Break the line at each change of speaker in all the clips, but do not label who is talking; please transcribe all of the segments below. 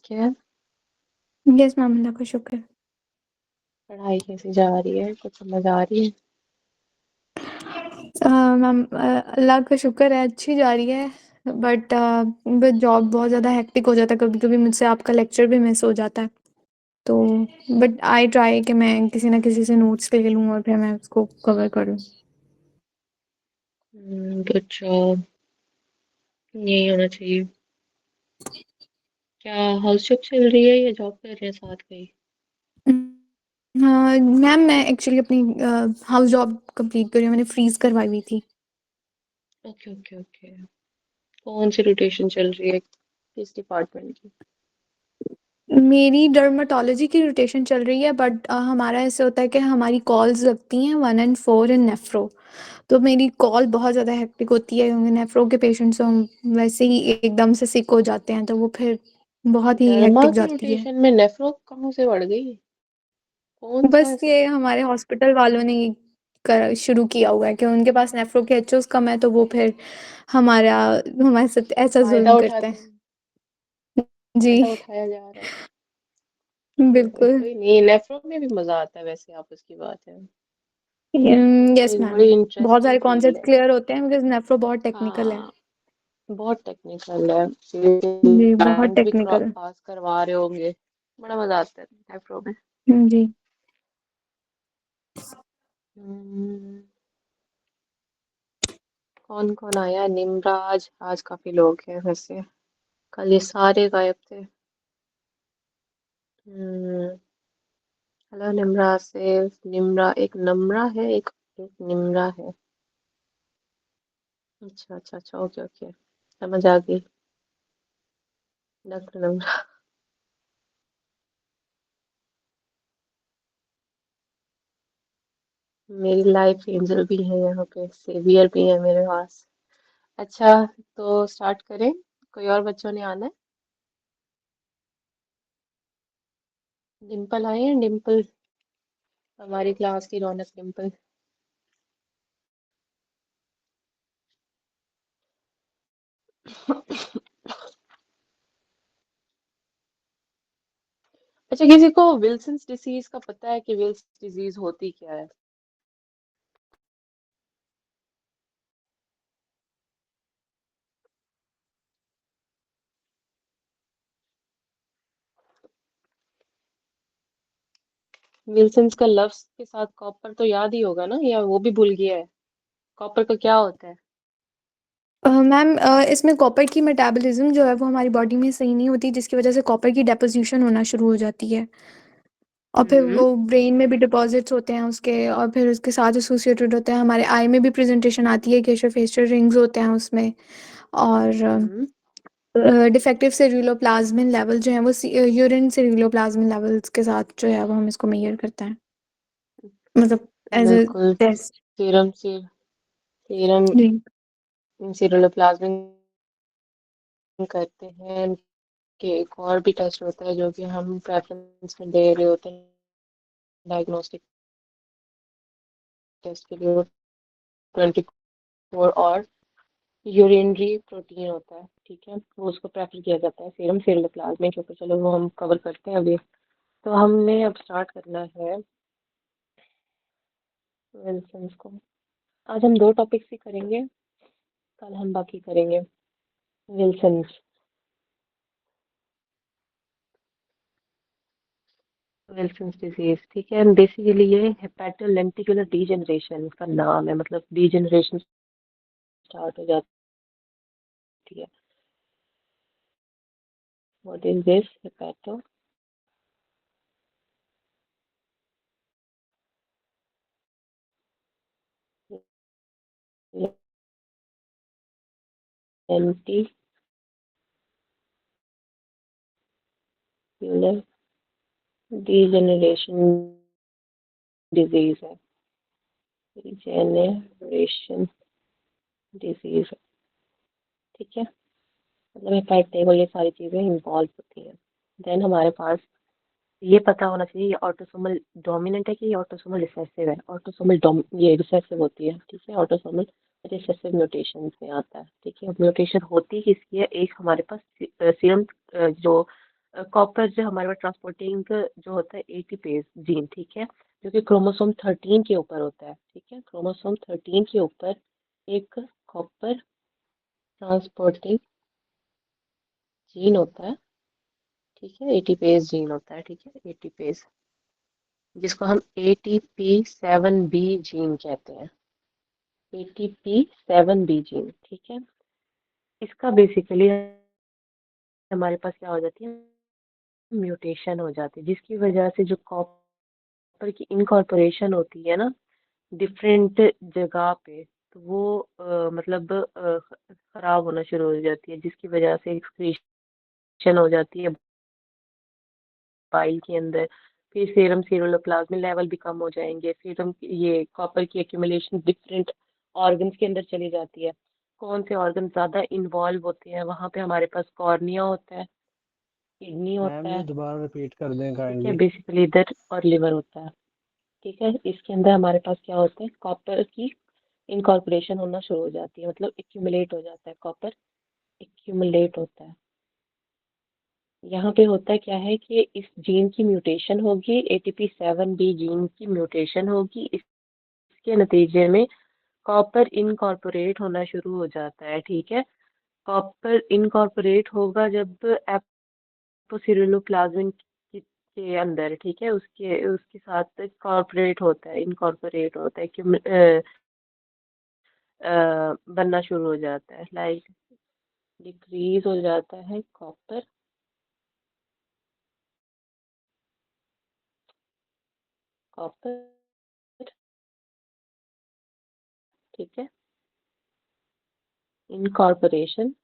क्या?
Yes ma'am, अल्लाह का शुक्र।
पढ़ाई कैसी जा रही है? कुछ समझ आ रही है?
मैम, अल्लाह का शुक्र है, अच्छी जा रही है। बट जॉब बहुत ज़्यादा हेक्टिक हो जाता है, कभी कभी मुझसे आपका लेक्चर भी मिस हो जाता है। तो बट आई ट्राई कि मैं किसी ना किसी से नोट्स ले लूँ और फिर मैं उसको कवर करूँ।
Good job. यही होना चाहिए। क्या हाउस जॉब चल रही है या जॉब कर रहे हैं साथ कहीं?
हाँ मैम, मैं एक्चुअली अपनी हाउस जॉब कंप्लीट करी हूँ, मैंने फ्रीज करवाई हुई थी।
Okay okay okay. कौन सी रोटेशन चल रही है? किस डिपार्टमेंट की?
मेरी डर्माटोलॉजी की रोटेशन चल रही है, बट हमारा ऐसे होता है कि हमारी कॉल्स लगती हैं 1 and 4 इन नेफ्रो। तो मेरी कॉल बहुत ज़्यादा हेक्टिक होती है क्योंकि नेफ्रो के पेशेंट्स हम वैसे ही एकदम से सिक हो जाते हैं, तो वो फिर बहुत ही
डरमा
हेक्टिक
की
जाती है।
रोटेशन में नेफ्रो कहाँ से बढ़ गई? कौन सा
बस
ऐसा?
ये हमारे हॉस्पिटल वालों ने ये शुरू किया हुआ है कि उनके पास नेफ्रो के एचओज कम है, तो वो फिर हमारा हमारे साथ ऐसा
फायदा
जुल्म करते
उठाते
हैं।
हैं।
जी।
फायदा उठाया जा रहा है।
बिल्कुल।
कोई नहीं, नेफ्रो में भी मजा आता है वैसे, आपस की बात है।
यस
बड़ी
मैम।
बड़ी
बहुत
इंटरेस्टिंग
सारे
फील्ड
कॉन्सेप्ट
है।
क्लियर होते हैं बिकॉज नेफ्रो बहुत टेक्निकल है।
हाँ, बहुत टेक्निकल है।
जी, बहुत
लाइंस भी
टेक्निकल।
पास करवा रहे होंगे। बड़ा मजा आता है नेफ्रो में।
जी।
हम्म, कौन कौन आया? निमराज, आज काफी लोग हैं वैसे। कल ये सारे गायब थे। हम्म। हेलो निमरा से। निमरा, एक नम्रा है, एक निमरा है। अच्छा अच्छा अच्छा, ओके ओके। समझ आ गई। डॉक्टर नम्रा। मेरी लाइफ एंजल भी है यहाँ पे, सेवियर भी है मेरे पास। अच्छा, तो स्टार्ट करें? कोई और बच्चों ने आना है? डिम्पल आए हैं? डिम्पल, हमारी क्लास की रौनक डिम्पल। अच्छा, किसी को विल्सन्स डिसीज का पता है कि विल्स डिजीज होती क्या है? विल्सन्स का लफ्ज के साथ कॉपर तो याद ही होगा ना, या वो भी भूल गया है? कॉपर का क्या होता है?
मैम, इसमें कॉपर की मेटाबॉलिज्म जो है वो हमारी बॉडी में सही नहीं होती, जिसकी वजह से कॉपर की डेपोजिशन होना शुरू हो जाती है। और फिर
हम्म।
वो ब्रेन में भी डिपॉजिट्स होते हैं उसके, और फिर उसके साथ एसोसिएटेड होते हैं, हमारे आई में भी प्रेजेंटेशन आती है, केशर फेशियल रिंग्स होते हैं उसमें। और
हम्म।
डिफेक्टिव सेरुलोप्लाज्मिन लेवल जो है वो यूरिन सेरुलोप्लाज्मिन लेवल्स के साथ जो है वो हम इसको मेजर करते हैं, मतलब एज अ
बिल्कुल।
टेस्ट।
सीरम सीरम
जी।
सीरोप्लाज्मिन करते हैं। कि एक और भी टेस्ट होता है जो कि हम प्रेफरेंस में दे रहे होते हैं डायग्नोस्टिक टेस्ट के लिए। 24 और यूरिनरी प्रोटीन होता है, ठीक है, वो उसको प्रेफर किया जाता है सीरम सेरोप्लाज्मिन के ऊपर। चलो वो हम कवर करते हैं अभी। तो हमने अब स्टार्ट करना है विल्सन्स को। आज हम दो टॉपिक्स ही करेंगे, कल हम बाकी करेंगे। विल्सन्स, विल्सन्स डिजीज, ठीक है। बेसिकली ये हेपेटोलेंटिकुलर डीजनरेशन इसका नाम है, मतलब डीजनरेशन स्टार्ट हो जाती है। What is this hepatolenticular degeneration disease है। डीजनरेशन डिजीज, ठीक है। मतलब हेपेट में ये सारी चीजें इन्वॉल्व होती हैं। देन हमारे पास ये पता होना चाहिए ये ऑटोसोमल डोमिनेंट है कि ये ऑटोसोमल रिसेसिव है। ऑटोसोमल ये रिसेसिव होती है, ठीक है। ऑटोसोमल रिसेसिव म्यूटेशन में आता है, ठीक है। म्यूटेशन होती किसकी है? एक हमारे पास सीरम जो कॉपर जो हमारे पास ट्रांसपोर्टिंग जो होता है एटीपेज जीन, ठीक है, जो कि क्रोमोसोम 13 के ऊपर होता है, ठीक है, क्रोमोसोम 13 के ऊपर एक कॉपर ट्रांसपोर्टिंग जीन होता है, ठीक है, एटीपेज जीन होता है, ठीक है, एटीपेज, जिसको हम ATP7B जीन कहते हैं, ATP7B जीन, ठीक है। इसका बेसिकली हमारे पास क्या हो जाती है, म्यूटेशन हो जाती है, जिसकी वजह से जो कॉपर की इनकॉर्पोरेशन होती है ना डिफरेंट जगह पे, तो वो मतलब खराब होना शुरू हो जाती है, जिसकी वजह से एक्सक्रीशन हो जाती है बाइल के अंदर। फिर सीरम सीरोप्लाज्मिन लेवल भी कम हो जाएंगे, फिर हम ये कॉपर की एक्यूमुलेशन डिफरेंट ऑर्गन्स के अंदर चली जाती है। कौन से ऑर्गन ज्यादा इन्वॉल्व होते हैं, वहां पे हमारे पास कॉर्निया होता है, किडनी
मैम
होता
ये
है,
दोबारा रिपीट कर दें
ठीक है,
काइंडली।
बेसिकली इधर, और लिवर होता है, ठीक है। इसके अंदर हमारे पास क्या होता है, कॉपर की इनकॉर्पोरेशन होना शुरू हो जाती है, मतलब एक्यूमुलेट हो जाता है, कॉपर एक्यूमुलेट होता है। यहाँ पे होता क्या है कि इस जीन की म्यूटेशन होगी, ATP7B जीन की म्यूटेशन होगी, इसके नतीजे में कॉपर इनकॉर्पोरेट होना शुरू हो जाता है, ठीक है। कॉपर इनकॉर्पोरेट होगा जब एपोसिरिलोप्लाज्मिन के अंदर, ठीक है, उसके उसके साथ कॉर्पोरेट होता है, इनकॉर्पोरेट होता है, बनना शुरू हो जाता है, लाइक डिक्रीज हो जाता है कॉपर, कॉपर, ठीक है, इनकॉर्पोरेशन,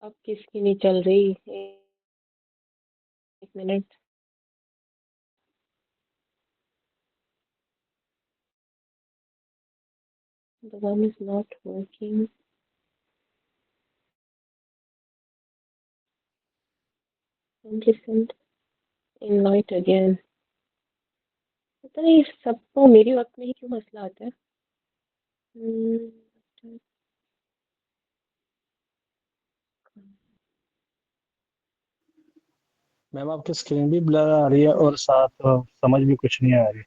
अब किसकी नहीं चल रही, एक minute, the one is not working, and listen invite again। पता नहीं सबको मेरी वक्त में ही क्यों मसला आता है। हम्म,
मैम आपकी स्क्रीन भी ब्लर आ रही है और साथ समझ भी कुछ नहीं आ रही।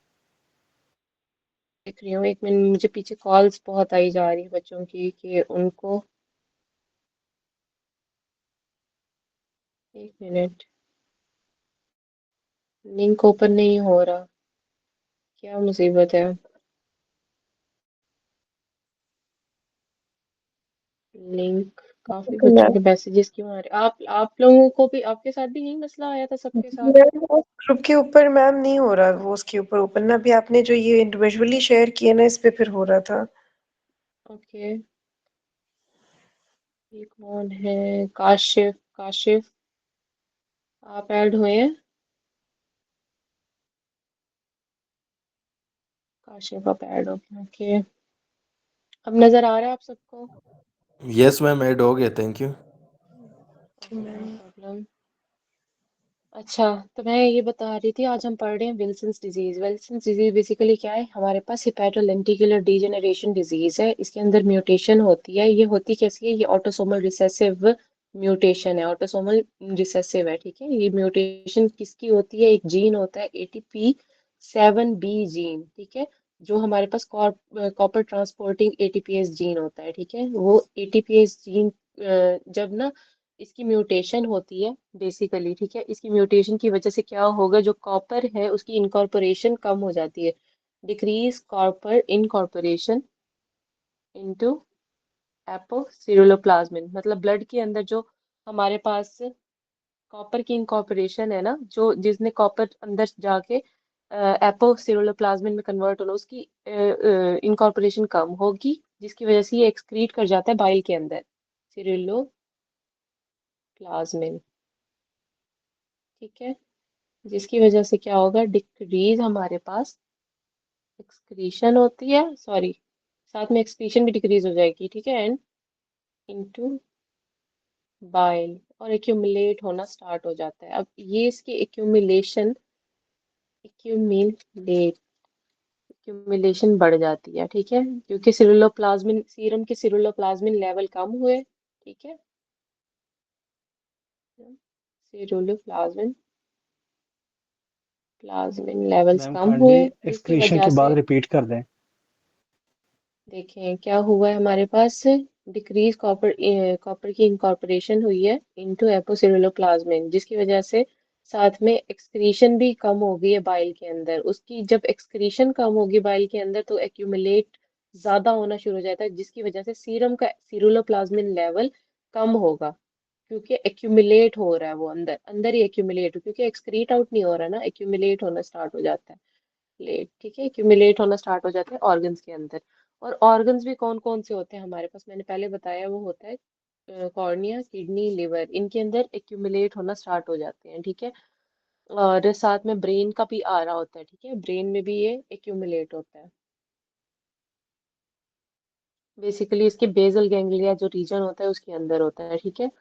देख रही हूँ, एक मिनट, मुझे पीछे कॉल्स बहुत आई जा रही है बच्चों की कि उनको, एक मिनट, लिंक ओपन नहीं हो रहा, क्या मुसीबत है। लिंक, काफी बच्चों के मैसेजेस क्यों आ रहे, आप लोगों को भी, आपके साथ भी यही मसला आया था सबके साथ।
ग्रुप के ऊपर मैम नहीं हो रहा वो, उसके ऊपर ओपन ना, अभी आपने जो ये इंडिविजुअली शेयर किया ना इस पे फिर हो रहा था।
ओके, ये कौन है, काशिफ, काशिफ, आप ऐड हुए हैं, काशिफ आप ऐड हो गए, ओके, अब नजर आ रहा है आप सबको।
यस मैम, ऐड हो गया, thank you.
Okay, no problem. अच्छा, तो मैं ये बता रही थी, आज हम पढ़ रहे हैं Wilson's disease. Wilson's disease basically क्या है, हमारे पास हिपैटोलेंटिकुलर डिजेनरेशन डिजीज है, इसके अंदर म्यूटेशन होती है। ये होती कैसी है, ये ऑटोसोमल रिसेसिव म्यूटेशन है, ऑटोसोमल रिसेसिव है, ठीक है। ये म्यूटेशन किसकी होती है, एक जीन होता है ATP7B जीन, ठीक है, जो हमारे पास कॉपर ट्रांसपोर्टिंग ATPase जीन होता है, ठीक है। वो ATPase जीन जब ना इसकी म्यूटेशन होती है बेसिकली, ठीक है, इसकी म्यूटेशन की वजह से क्या होगा, जो कॉपर है उसकी इनकॉर्पोरेशन कम हो जाती है, डिक्रीज कॉपर इनकॉर्पोरेशन इनटू एपोसिरुलोप्लाज्मिन, मतलब ब्लड के अंदर जो हमारे पास कॉपर की इनकॉर्पोरेशन है ना, जो जिसने कॉपर अंदर जाके एपोसिरुलोप्लाज्मिन में कन्वर्ट होना, उसकी इनकॉर्पोरेशन कम होगी, जिसकी वजह से ये एक्सक्रीट कर जाता है बाइल के अंदर, सिरुलोप्लाज्मिन, ठीक है, जिसकी वजह से क्या होगा, डिक्रीज हमारे पास एक्सक्रीशन होती है, सॉरी, साथ में एक्सक्रीशन भी डिक्रीज हो जाएगी, ठीक है, एंड इनटू बाइल, और एक्यूमुलेट होना स्टार्ट हो जाता है। अब ये इसकी एक्यूमुलेशन बढ़ जाती है, ठीक है, क्योंकि सिरुलोप्लाज्मिन सीरम के सिरुलोप्लाज्मिन लेवल कम हुए, ठीक है, सिरुलोप्लाज्मिन लेवल्स
मैम
कम
काइंडली
हुए, जिसकी
एक्सक्रीशन
वजह
के बाद
से
रिपीट कर दें।
देखें क्या हुआ है हमारे पास। डिक्रीज कॉपर की इनकॉर्पोरेशन हुई है इनटू एपोसिरुलोप्लाज्मिन, जिसकी वजह से साथ में एक्सक्रीशन भी कम हो गई है बाइल के अंदर। उसकी जब एक्सक्रीशन कम होगी बाइल के अंदर तो एक्यूमुलेट ज्यादा होना शुरू हो जाता है, जिसकी वजह से सीरम का सिरुलोप्लाज्मिन लेवल कम होगा, क्योंकि एक्यूमुलेट हो रहा है, वो अंदर अंदर ही एक्यूमुलेट, क्योंकि एक्सक्रीट आउट नहीं हो रहा ना, एक्यूमुलेट होना स्टार्ट हो जाता है लेट, ठीक है, एक्यूमुलेट होना स्टार्ट हो जाते हैं ऑर्गन्स के अंदर। और ऑर्गन्स भी कौन कौन से होते हैं हमारे पास, मैंने पहले बताया, वो होता है कॉर्निया, किडनी, लिवर, इनके अंदर एक्यूमुलेट होना स्टार्ट हो जाते हैं, ठीक है। और साथ में ब्रेन का भी आ रहा होता है, ठीक है, ब्रेन में भी ये एक्यूमुलेट होता है। बेसिकली इसके बेसल गैंग्लिया जो रीजन होता है उसके अंदर होता है, ठीक है।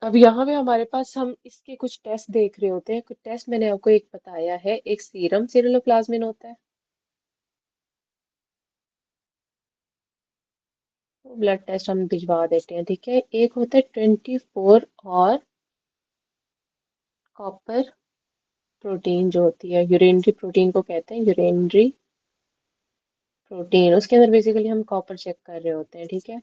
अब यहाँ पे हमारे पास हम इसके कुछ टेस्ट देख रहे होते हैं। कुछ टेस्ट मैंने आपको एक बताया है, एक सीरम सिरुलोप्लाज्मिन होता है, ब्लड टेस्ट हम भिजवा देते हैं, ठीक है। एक होता है 24 और कॉपर प्रोटीन जो होती है, यूरेनरी प्रोटीन को कहते हैं, यूरेनरी प्रोटीन, उसके अंदर बेसिकली हम कॉपर चेक कर रहे होते हैं, ठीक है।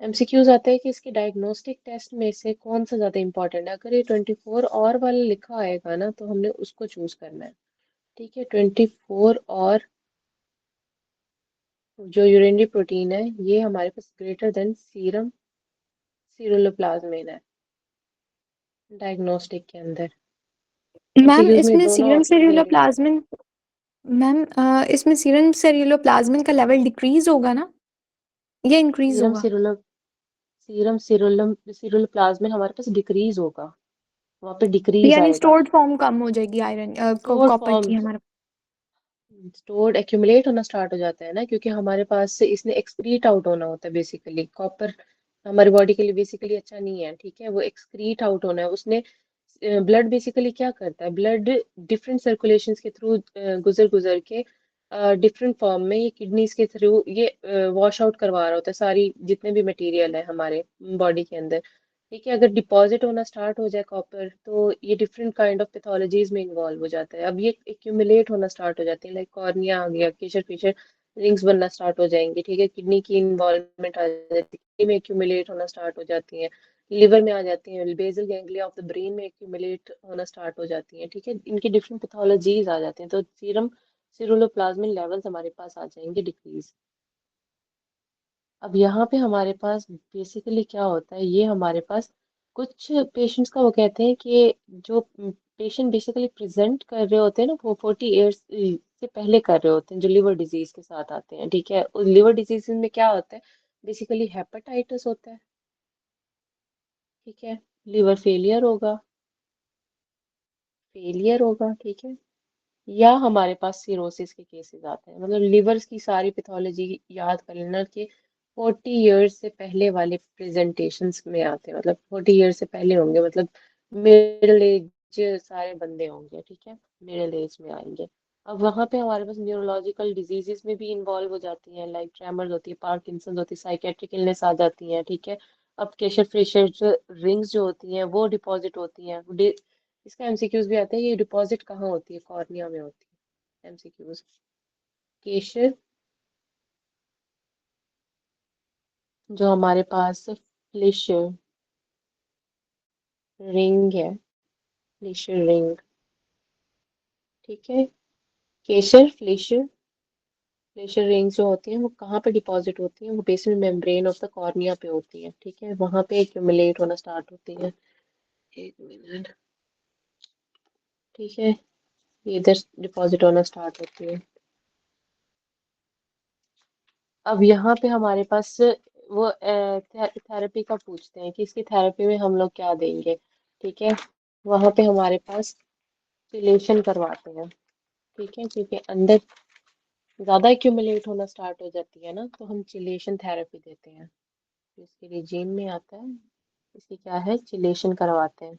एमसीक्यूज आता है कि इसके डायग्नोस्टिक टेस्ट में से कौन सा ज्यादा इंपॉर्टेंट है। अगर ये 24 और वाला लिखा आएगा ना तो हमने उसको चूज करना है, ठीक है। 24 और जो यूरेनरी प्रोटीन है ये हमारे पास ग्रेटर देन सीरम सिरुलोप्लाज्मिन है डायग्नोस्टिक के अंदर।
मैम
एमसीक्यूज में
इसमें
दोनों
सीरम
ऑप्शन दे रहे हैं।
सेरियोप्लाज्मिन मैम इसमें सीरम सेरियोप्लाज्मिन का लेवल डिक्रीज होगा ना या इंक्रीज
सीरम
होगा?
सिरुलो सीरम सिरुलम सिरुलोप्लाज्मिन हमारे पास डिक्रीज होगा, वहाँ पे डिक्रीज
यानी
आएगा।
स्टोर्ड फॉर्म कम हो जाएगी आयरन
स्टोर
कॉपर
फॉर्म
की हमारे।
स्टोर्ड एक्यूमुलेट होना स्टार्ट हो जाता है ना, क्योंकि हमारे पास से इसने एक्सक्रीट आउट होना होता है। बेसिकली कॉपर हमारी बॉडी के लिए बेसिकली अच्छा नहीं है, ठीक है, वो एक्सक्रीट आउट होना है उसने। ब्लड बेसिकली क्या करता है, ब्लड डिफरेंट सर्कुलेशंस के थ्रू गुजर गुजर के डिफरेंट फॉर्म में ये किडनीज के थ्रू ये वॉश आउट करवा रहा होता है सारी जितने भी मटेरियल है हमारे बॉडी के अंदर, ठीक है। अगर डिपॉजिट होना स्टार्ट हो जाए कॉपर तो ये डिफरेंट काइंड ऑफ पैथोलॉजीज में इन्वॉल्व हो जाता है। अब ये एक्यूमुलेट होना स्टार्ट हो जाते हैं, लाइक कॉर्निया आ गया, केशर फेशियल रिंग्स बनना स्टार्ट हो जाएंगी, ठीक है। किडनी की इन्वॉल्वमेंट आ जाती है, किडनी में एक्यूमुलेट होना स्टार्ट हो जाती है, लिवर में आ जाती हैं, basal ganglia of the brain में एक्यूमुलेट होना स्टार्ट हो जाती हैं, ठीक है। इनकी डिफरेंट पैथोलॉजीज आ जाती हैं, तो सीरम सिरुलोप्लाज्मिन लेवल्स हमारे पास आ जाएंगे डिक्रीज। अब यहाँ पे हमारे पास बेसिकली क्या होता है, ये हमारे पास कुछ पेशेंट्स का वो कहते हैं कि जो पेशेंट बेसिकली प्रेजेंट कर रहे होते हैं ना वो 40 ईयर्स से पहले कर रहे होते हैं, जो लिवर डिजीज के साथ आते हैं, ठीक है। उस लिवर डिजीज में क्या होता है, बेसिकली हेपेटाइटिस होता है, ठीक है, लिवर फेलियर होगा, ठीक है, या हमारे पास सिरोसिस के केसेस आते हैं। मतलब लिवर्स की सारी पैथोलॉजी याद कर लेना कि 40 ईयर्स से पहले वाले प्रेजेंटेशंस में आते हैं, मतलब 40 ईयर्स से पहले होंगे, मतलब मिडिल एज सारे बंदे होंगे, ठीक है, मिडिल एज में आएंगे। अब वहाँ पे हमारे पास न्यूरोलॉजिकल डिजीजेस में भी इन्वॉल्व हो जाती हैं, लाइक ट्रेमर्स होती है, पार्किंसन होती है, साइकेट्रिक इलनेस आ जाती हैं, ठीक है। अब केशर फ्रेशर रिंग्स जो होती हैं वो डिपॉजिट होती हैं। इसका एमसीक्यूज भी आता है, ये डिपॉजिट कहाँ होती है, कॉर्निया में होती है। एमसीक्यूज केशर जो हमारे पास फ्लेशर रिंग है, फ्लेशर रिंग, ठीक है, केशर फ्लेशर रिंग्स जो होती हैं वो कहाँ पे डिपॉजिट होती हैं, वो basal membrane of the cornea पे होती है, ठीक है, वहां पे एक्यूमुलेट होना स्टार्ट होती है। एक मिनट, ठीक है, ये इधर डिपॉजिट होना स्टार्ट होती है। अब यहाँ पे हमारे पास वो थेरेपी का पूछते हैं कि इसकी थेरेपी में हम लोग क्या देंगे, ठीक है। वहाँ पे हमारे पास चिलेशन करवाते हैं, ठीक है, क्योंकि अंदर ज़्यादा एक्यूमुलेट होना स्टार्ट हो जाती है ना, तो हम चिलेशन थेरेपी देते हैं, तो इसके लिए जीन में आता है इसकी क्या है, चिलेशन करवाते हैं।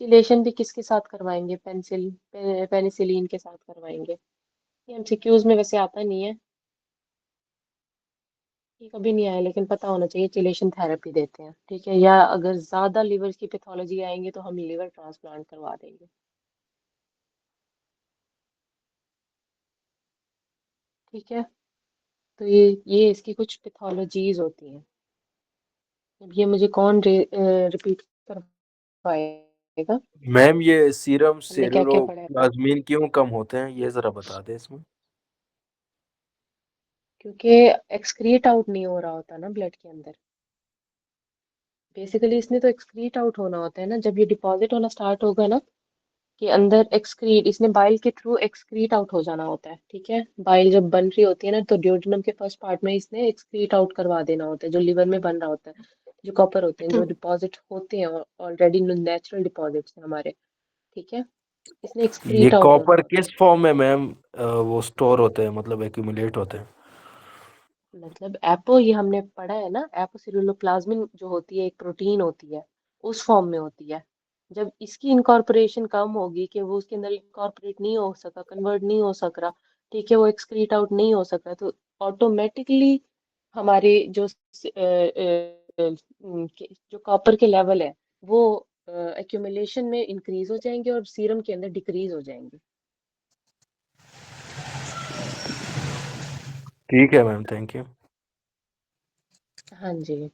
चिलेशन भी किसके साथ करवाएंगे, पेनिसिलिन के साथ करवाएंगे। ये एमसीक्यूज में वैसे आता नहीं है, ये कभी नहीं आया, लेकिन पता होना चाहिए चिलेशन थेरेपी देते हैं, ठीक है। या अगर ज्यादा लिवर की पैथोलॉजी आएंगी तो हम लिवर ट्रांसप्लांट करवा देंगे, ठीक है। तो ये इसकी कुछ पैथोलॉजीज होती हैं। अब ये मुझे कौन रिपीट कर पाएगा,
मैम ये सीरम
हमने क्या क्या पढ़ा है अभी।
सेरुलोप्लाज्मिन क्यों कम होते हैं ये जरा बता दें इसमें।
क्योंकि एक्सक्रीट आउट नहीं हो रहा होता ना ब्लड के अंदर। बेसिकली इसने तो एक्सक्रीट आउट होना होता है ना, जब ये डिपॉजिट होना स्टार्ट होगा ना कि अंदर एक्सक्रीट, इसने बाइल के थ्रू एक्सक्रीट आउट हो जाना होता है, ठीक है। बाइल जब बन रही होती है ना तो ड्यूोडेनम के फर्स्ट पार्ट में इसने एक्सक्रीट आउट करवा देना होता है, जो लिवर में बन रहा होता है, जो कॉपर होते हैं, जो डिपॉजिट होते हैं ऑलरेडी, नेचुरल डिपॉजिट्स हैं हमारे, ठीक है। इसने
ये
एक्सक्रीट आउट होना
कॉपर
होता है।
किस फॉर्म में मैम वो स्टोर होते हैं, मतलब एक्यूमुलेट होते हैं।
मतलब एपो, ये हमने पढ़ा है ना, एपोसिरुलोप्लाज्मिन जो होती है एक प्रोटीन होती है, उस फॉर्म में होती है। जब इसकी इनकॉर्पोरेशन कम होगी कि वो उसके अंदर इनकॉर्पोरेट नहीं हो सका, कन्वर्ट नहीं हो सक रहा, ठीक है, वो एक्सक्रीट आउट नहीं हो सक रहा, तो ऑटोमेटिकली हमारे जो कॉपर के लेवल है वो एक्यूमुलेशन में इंक्रीज हो जाएंगे और सीरम के अंदर डिक्रीज हो जाएंगे।
ठीक है मैम, थैंक यू।
हाँ जी।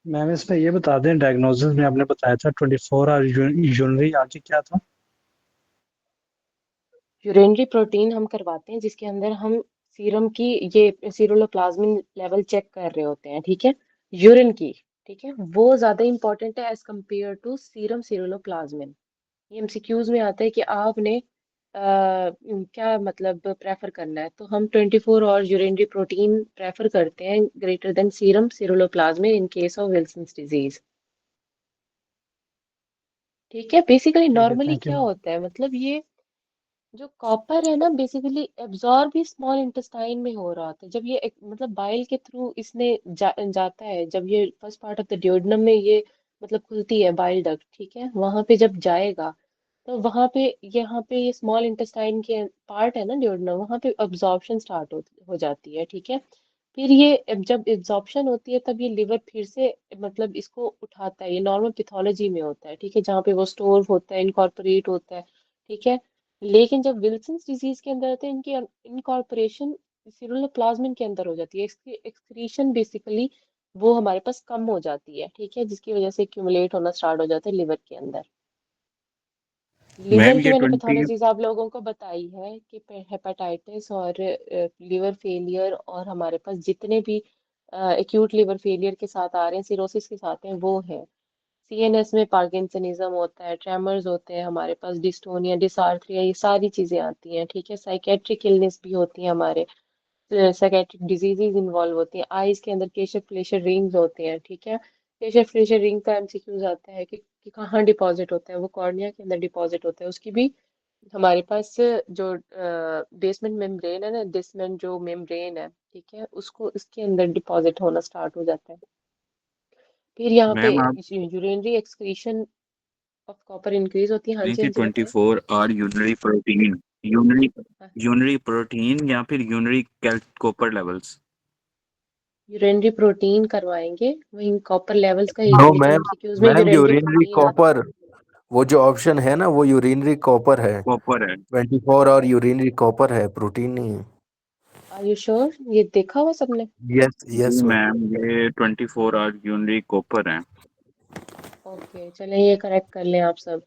मैम इसमें ये बता दें, डायग्नोसिस में आपने बताया था 24 आवर यूरिनरी, आगे क्या था।
यूरिनरी प्रोटीन हम करवाते हैं जिसके अंदर हम सीरम की, ये सीरोलोप्लाज्मिन लेवल चेक कर रहे होते हैं, ठीक है, यूरिन की, ठीक है। वो ज्यादा इंपॉर्टेंट है एज कम्पेयर टू सीरम सीरोलोप्लाज्मिन। ये एमसीक्यूज में आता है कि आपने क्या मतलब प्रेफर करना है, तो हम 24 आवर यूरिनरी प्रोटीन प्रेफर करते हैं greater than serum ceruloplasmin in case of Wilson's disease, ठीक है। बेसिकली
ठीक है,
नॉर्मली
थैंक यू
क्या
मैम।
होता है, मतलब ये जो कॉपर है ना बेसिकली एब्जॉर्ब भी स्मॉल इंटेस्टाइन में हो रहा था, जब ये मतलब बाइल के थ्रू इसने जाता है, जब ये first part of the duodenum में ये मतलब खुलती है बाइल डक्ट, ठीक है, वहां पे जब जाएगा तो वहां पे, यहाँ पे ये स्मॉल इंटेस्टाइन के पार्ट है ना ड्यूोडेनम, वहां पे अब्जॉर्प्शन स्टार्ट हो जाती है, ठीक है। फिर ये जब एब्जॉर्प्शन होती है तब ये लिवर फिर से मतलब इसको उठाता है, ये नॉर्मल पैथोलॉजी में होता है, ठीक है, जहाँ पे वो स्टोर होता है, इनकॉर्पोरेट होता है, ठीक है। लेकिन जब विल्सन्स डिजीज के अंदर होते हैं, इनकी इनकॉर्पोरेशन सिरुलोप्लाज्मिन के अंदर हो जाती है, इसकी एक्सक्रीशन बेसिकली वो हमारे पास कम हो जाती है, ठीक है, जिसकी वजह से एक्यूमुलेट होना स्टार्ट हो जाता है लिवर के अंदर। लिवर
मैम
की
ये
मैंने
20।
पैथोलॉजीज आप लोगों को बताई है कि हेपेटाइटिस और लिवर फेलियर, और हमारे पास जितने भी एक्यूट लिवर फेलियर के साथ आ रहे हैं, सिरोसिस के साथ हैं, वो है। सीएनएस में पार्किंसनिज्म होता है, ट्रेमर्स होते हैं हमारे पास, डिस्टोनिया, डिसार्थ्रिया, ये सारी चीजें आती हैं, ठीक है। साइकेट्रिक इलनेस भी होती है हमारे, साइकेट्रिक डिजीजेज इन्वॉल्व होती हैं। आईज के अंदर केशर फ्लेशर रिंग्स होते हैं, ठीक है। केशर फ्लेशर रिंग का एमसीक्यूज आता है कि कहाँ डिपॉजिट होता है, वो कॉर्निया के अंदर डिपॉजिट होता है, उसकी भी हमारे पास जो बेसमेंट मेम्ब्रेन है ना, डिसमेंट जो मेम्ब्रेन है, ठीक है, उसको इसके अंदर डिपॉजिट होना स्टार्ट हो जाता है। फिर यहाँ पे
मैम आप
urinary excretion of copper increase होती है। हाँ
नहीं
जी,
थी
हाँ जी, बताएं।
24 आवर यूनरी प्रोटीन, यूनरी
हाँ,
यूनरी प्रोटीन या फिर urinary copper levels.
Urinary protein करवाएंगे, वही कॉपर लेवल्स का,
नो
लेकिन
मैम,
एमसीक्यूज में
मैम
यूरिनरी
यूरिनरी
प्रोटीन आता
कॉपर, वो जो ऑप्शन है ना वो यूरिनरी कॉपर है।
कॉपर है
24 और यूरिनरी कॉपर है, प्रोटीन नहीं है।
है। आर यू श्योर, ये देखा हुआ सबने।
यस
जी
यस मैम।
मैम, ये 24 आवर यूनरी कॉपर है।
ओके, चलें ये करेक्ट कर लें आप सब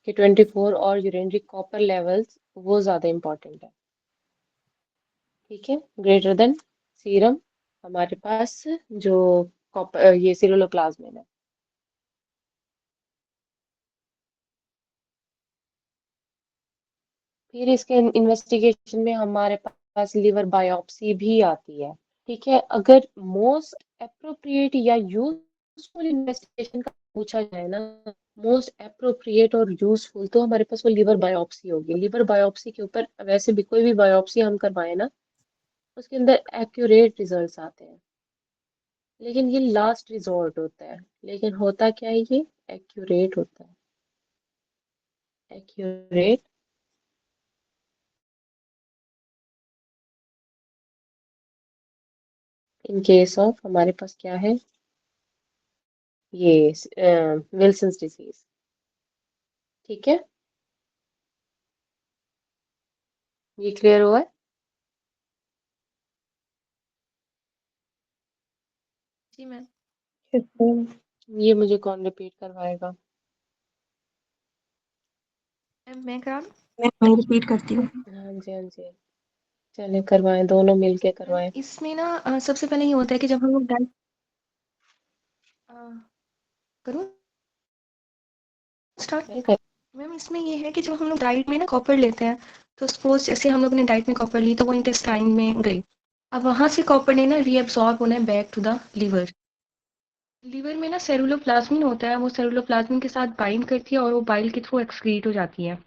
कि 24 और यूरिनरी कॉपर लेवल्स वो ज़्यादा इंपॉर्टेंट है, ठीक है, ग्रेटर देन सीरम हमारे पास जो कॉपर, ये सिरुलोप्लाज्मिन है। फिर इसके इन्वेस्टिगेशन में हमारे पास लिवर बायोप्सी भी आती है, ठीक है। अगर मोस्ट अप्रोप्रिएट या यूजफुल इन्वेस्टिगेशन का पूछा जाए ना, मोस्ट अप्रोप्रिएट और यूजफुल, तो हमारे पास वो लिवर बायोप्सी होगी। लिवर बायोप्सी के ऊपर वैसे भी कोई भी बायोप्सी हम करवाएं ना, उसके अंदर एक्यूरेट रिजल्ट्स आते हैं। लेकिन ये लास्ट रिजॉर्ट होता है। लेकिन होता क्या है, ये एक्यूरेट होता है। एक्यूरेट इन केस ऑफ हमारे पास क्या है, ये विल्सन्स डिजीज। ठीक है, ये क्लियर हुआ है?
जी मैम।
Yes, ma'am.
ये मुझे कौन रिपीट करवाएगा?
मैं करा दूं? मैं रिपीट करती हूँ।
हाँ जी, हाँ जी, चले करवाएं, दोनों मिलके
मैम
करवाएं।
इसमें ना सबसे पहले ये होता है कि जब हम लोग डाइट करूँ स्टार्ट।
करें कर
मैम इसमें ये है कि जब हम लोग डाइट में ना कॉपर लेते हैं, तो सपोज जैसे हम लोग ने डाइट में कॉपर ली तो वो इंटेस्टाइन में गई। अब वहां से कॉपर ने ना रीअब्सॉर्ब होना है back to the liver. Liver में ना सेरुलोप्लाज्मिन होता है, वो सेरुलोप्लाज्मिन के साथ बाइंड करती है और वो बाइल के थ्रू एक्सक्रीट हो जाती है।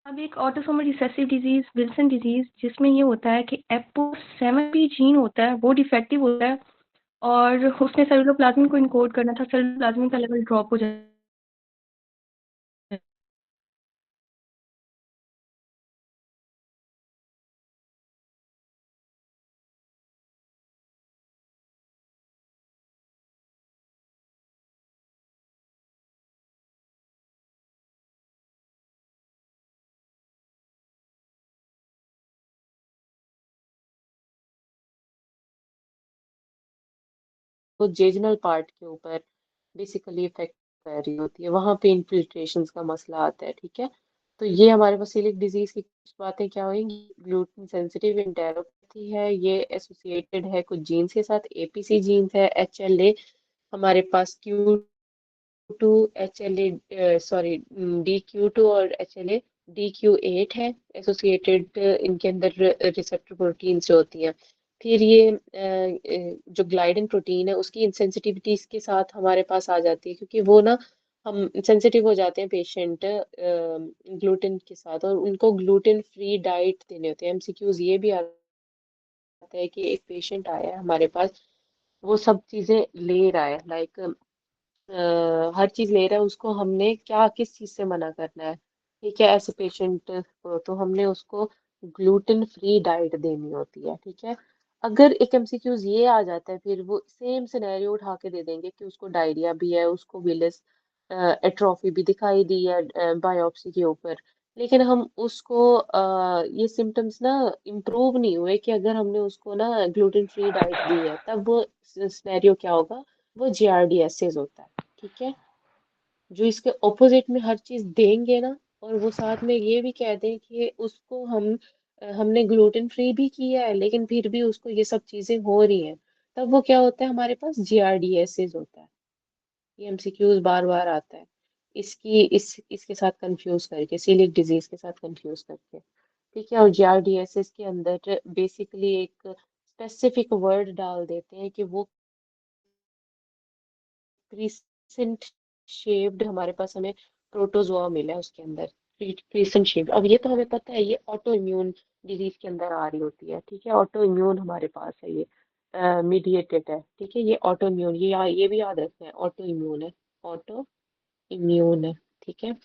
अब एक autosomal recessive disease Wilson disease, जिसमें ये होता है कि एपो7p जीन होता है, वो डिफेक्टिव होता है और उसने सेरुलोप्लाज्मिन को इनकोड करना था, सेरुलोप्लाज्मिन का लेवल ड्रॉप हो जाता है।
वो जेजनल पार्ट के ऊपर बेसिकली इफेक्ट कर रही होती है, वहां पे इन्फिल्ट्रेशन का मसला आता है। ठीक है, तो ये हमारे पास सीलिक डिजीज की कुछ बातें क्या होंगी। ग्लूटेन सेंसिटिव एंटेरोपैथी है, ये एसोसिएटेड है कुछ जीन्स के साथ। एपीसी जीन्स है, एचएलए हमारे पास Q two HLA, sorry DQ2 और एचएलए DQ8 है एसोसिएटेड, इनके अंदर रिसेप्टर प्रोटीन्स जो होती हैं। फिर ये जो ग्लाइडिन प्रोटीन है उसकी इंसेंसिटिविटीज के साथ हमारे पास आ जाती है, क्योंकि वो ना हम सेंसिटिव हो जाते हैं पेशेंट ग्लूटेन के साथ, और उनको ग्लूटेन फ्री डाइट देने होते हैं। एमसीक्यूज ये भी आता है कि एक पेशेंट आया है हमारे पास, वो सब चीजें ले रहा है, लाइक हर चीज ले रहा है, उसको हमने क्या किस चीज से मना करना है। ठीक है, ऐसे पेशेंट को तो हमने उसको ग्लूटेन फ्री डाइट देनी होती है। ठीक है, अगर एक एमसीक्यूज ये आ जाता है, फिर वो सेम सिनेरियो उठा के दे देंगे कि उसको डायरिया भी है, उसको विलिस एट्रोफी भी दिखाई दी है बायोप्सी के ऊपर, लेकिन हम उसको ये सिम्टम्स ना इम्प्रूव नहीं हुए कि अगर हमने उसको ना ग्लूटेन फ्री डाइट दी है, तब वो सिनेरियो क्या होगा, वो जीआरडीएसएस होता है। ठीक है, जो इसके ऑपोजिट में हर चीज देंगे ना, और वो साथ में ये भी कह दें कि उसको हमने ग्लूटेन फ्री भी किया है लेकिन फिर भी उसको ये सब चीजें हो रही हैं, तब वो क्या होता है, हमारे पास जीआरडीएसएस होता है। ये एमसीक्यूज बार बार आता है, इसके साथ कंफ्यूज करके, सीलिक डिजीज के साथ कंफ्यूज करके। ठीक है, और जीआरडीएसएस के अंदर बेसिकली एक स्पेसिफिक वर्ड डाल देते हैं कि वो क्रिसेंट शेप्ड, हमारे पास हमें प्रोटोजोआ मिला है उसके अंदर, क्रिसेंट शेप्ड। अब ये तो हमें पता है, ये ऑटो इम्यून डिजीज के अंदर आ रही होती है। ठीक है, ऑटो इम्यून हमारे पास है, ये मीडिएटेड है। ठीक है, ये ऑटो इम्यून, ये भी याद रखना है, ऑटो इम्यून है, ऑटो इम्यून है। ठीक है,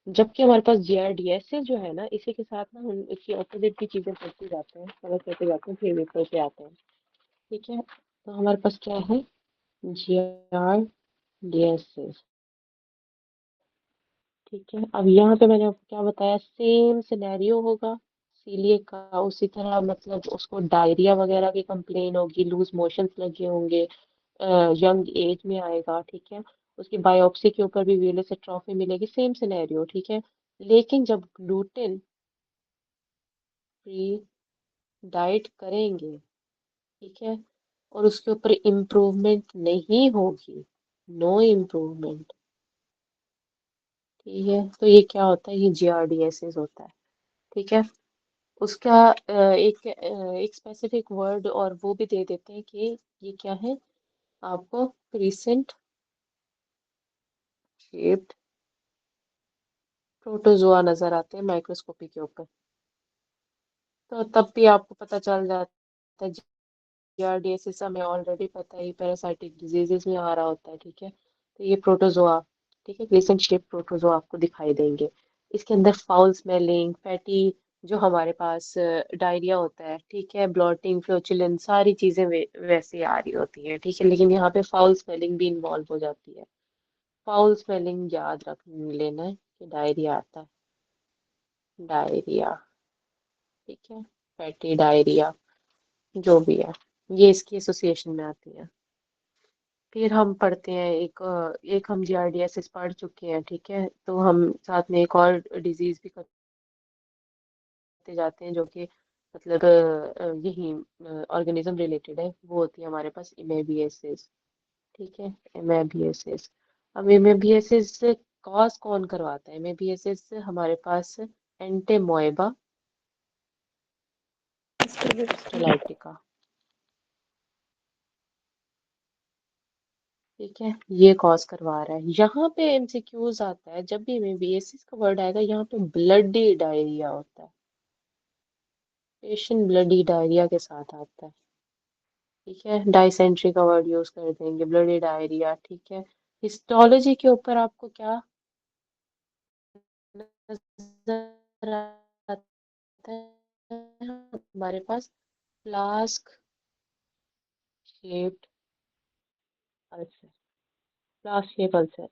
जबकि हमारे पास जीआरडीएस जो है ना, इसी के साथ ना हम इसकी अपोजिट की चीजें करते जाते हैं, कवर करते जाते हैं, फिर ऊपर पे आते हैं। ठीक है, तो हमारे पास क्या है, जीआरडीएस। ठीक है, अब यहाँ पे मैंने आपको क्या बताया, सेम सिनेरियो होगा सीलिएक का, उसी तरह मतलब उसको डायरिया वगैरह की कंप्लेन होगी, लूज मोशंस लगे होंगे, यंग एज में आएगा। ठीक है, उसकी बायोप्सी के ऊपर भी वेलस एट्रोफी मिलेगी, सेम सिनेरियो। ठीक है, लेकिन जब ग्लूटेन फ्री डाइट करेंगे, ठीक है, और उसके ऊपर इम्प्रूवमेंट नहीं होगी, नो इम्प्रूवमेंट, ठीक है, तो ये क्या होता है, ये जीआरडीएसएस होता है। ठीक है, उसका एक स्पेसिफिक वर्ड और वो भी दे देते हैं कि ये क्या है, आपको क्रिसेंट शेप्ड प्रोटोजोआ नजर आते हैं माइक्रोस्कोपी के ऊपर, तो तब भी आपको पता चल जाता है जियार्डियसिस हमें ऑलरेडी पता है, पैरासाइटिक डिजीजेस में आ रहा होता है, ठीक है। तो ये प्रोटोजोआ, ठीक है, क्रिसेंट शेप प्रोटोजोआ आपको दिखाई देंगे। इसके अंदर फाउल स्मेलिंग, फैटी, जो हमारे पास डायरिया होता है, ठीक है, ब्लॉटिंग, फ्लोचुलेंस, सारी चीजें वैसे आ रही होती हैं, ठीक है। लेकिन यहाँ पे फाउल स्मेलिंग भी इन्वॉल्व हो जाती है। फाउल स्मेलिंग याद रख लेना है कि डायरिया आता है, डायरिया, ठीक है, फैटी डायरिया, जो भी है, ये इसकी एसोसिएशन में आती है। फिर हम पढ़ते हैं एक हम जियार्डियासिस पढ़ चुके हैं, ठीक है। तो हम साथ में एक और डिजीज भी करते जाते हैं, जो कि मतलब यही ऑर्गेनिज्म रिलेटेड है। वो होती है हमारे पास इमेबिएसिस, ठीक है, इमेबिएसिस। अब इमेबिएसिस कॉज कौन करवाता है? इमेबिएसिस हमारे पास एंटेमोएबा हिस्टोलाइटिका, ठीक है, ये कॉज करवा रहा है। यहाँ पे एमसीक्यूज आता है, जब भी इमेबिएसिस का वर्ड आएगा यहाँ पे ब्लडी डायरिया होता है, पेशेंट ब्लडी डायरिया के साथ आता है, ठीक है। डाइसेंट्री का वर्ड यूज कर देंगे, ब्लडी डायरिया, ठीक है। हिस्टोलॉजी के ऊपर आपको क्या नजर आता है? हमारे पास flask shaped ulcer, flask shape ulcer,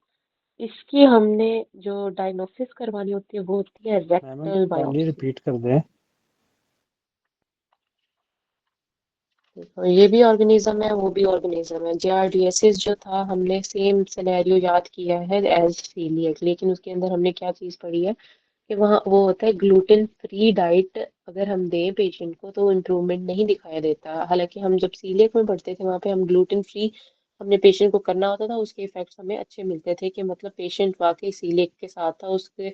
इसकी हमने जो डायग्नोसिस करवानी होती है वो होती है
ma'am
rectal
kindly
biopsy.
Repeat कर दें।
तो ये भी ऑर्गेनिज्म है, वो भी ऑर्गेनिज्म है। जियार्डियसिस जो था, हमने सेम सिनेरियो याद किया है एज सीलिएक, लेकिन उसके अंदर हमने क्या चीज पढ़ी है कि वहाँ वो होता है ग्लूटेन फ्री डाइट अगर हम दें पेशेंट को तो इम्प्रूवमेंट नहीं दिखाया देता। हालांकि हम जब सीलिएक में पढ़ते थे वहाँ पे हम ग्लूटेन फ्री हमने पेशेंट को करना होता था, उसके इफेक्ट्स हमें अच्छे मिलते थे कि मतलब पेशेंट वाकई सीलिएक के साथ था, उसके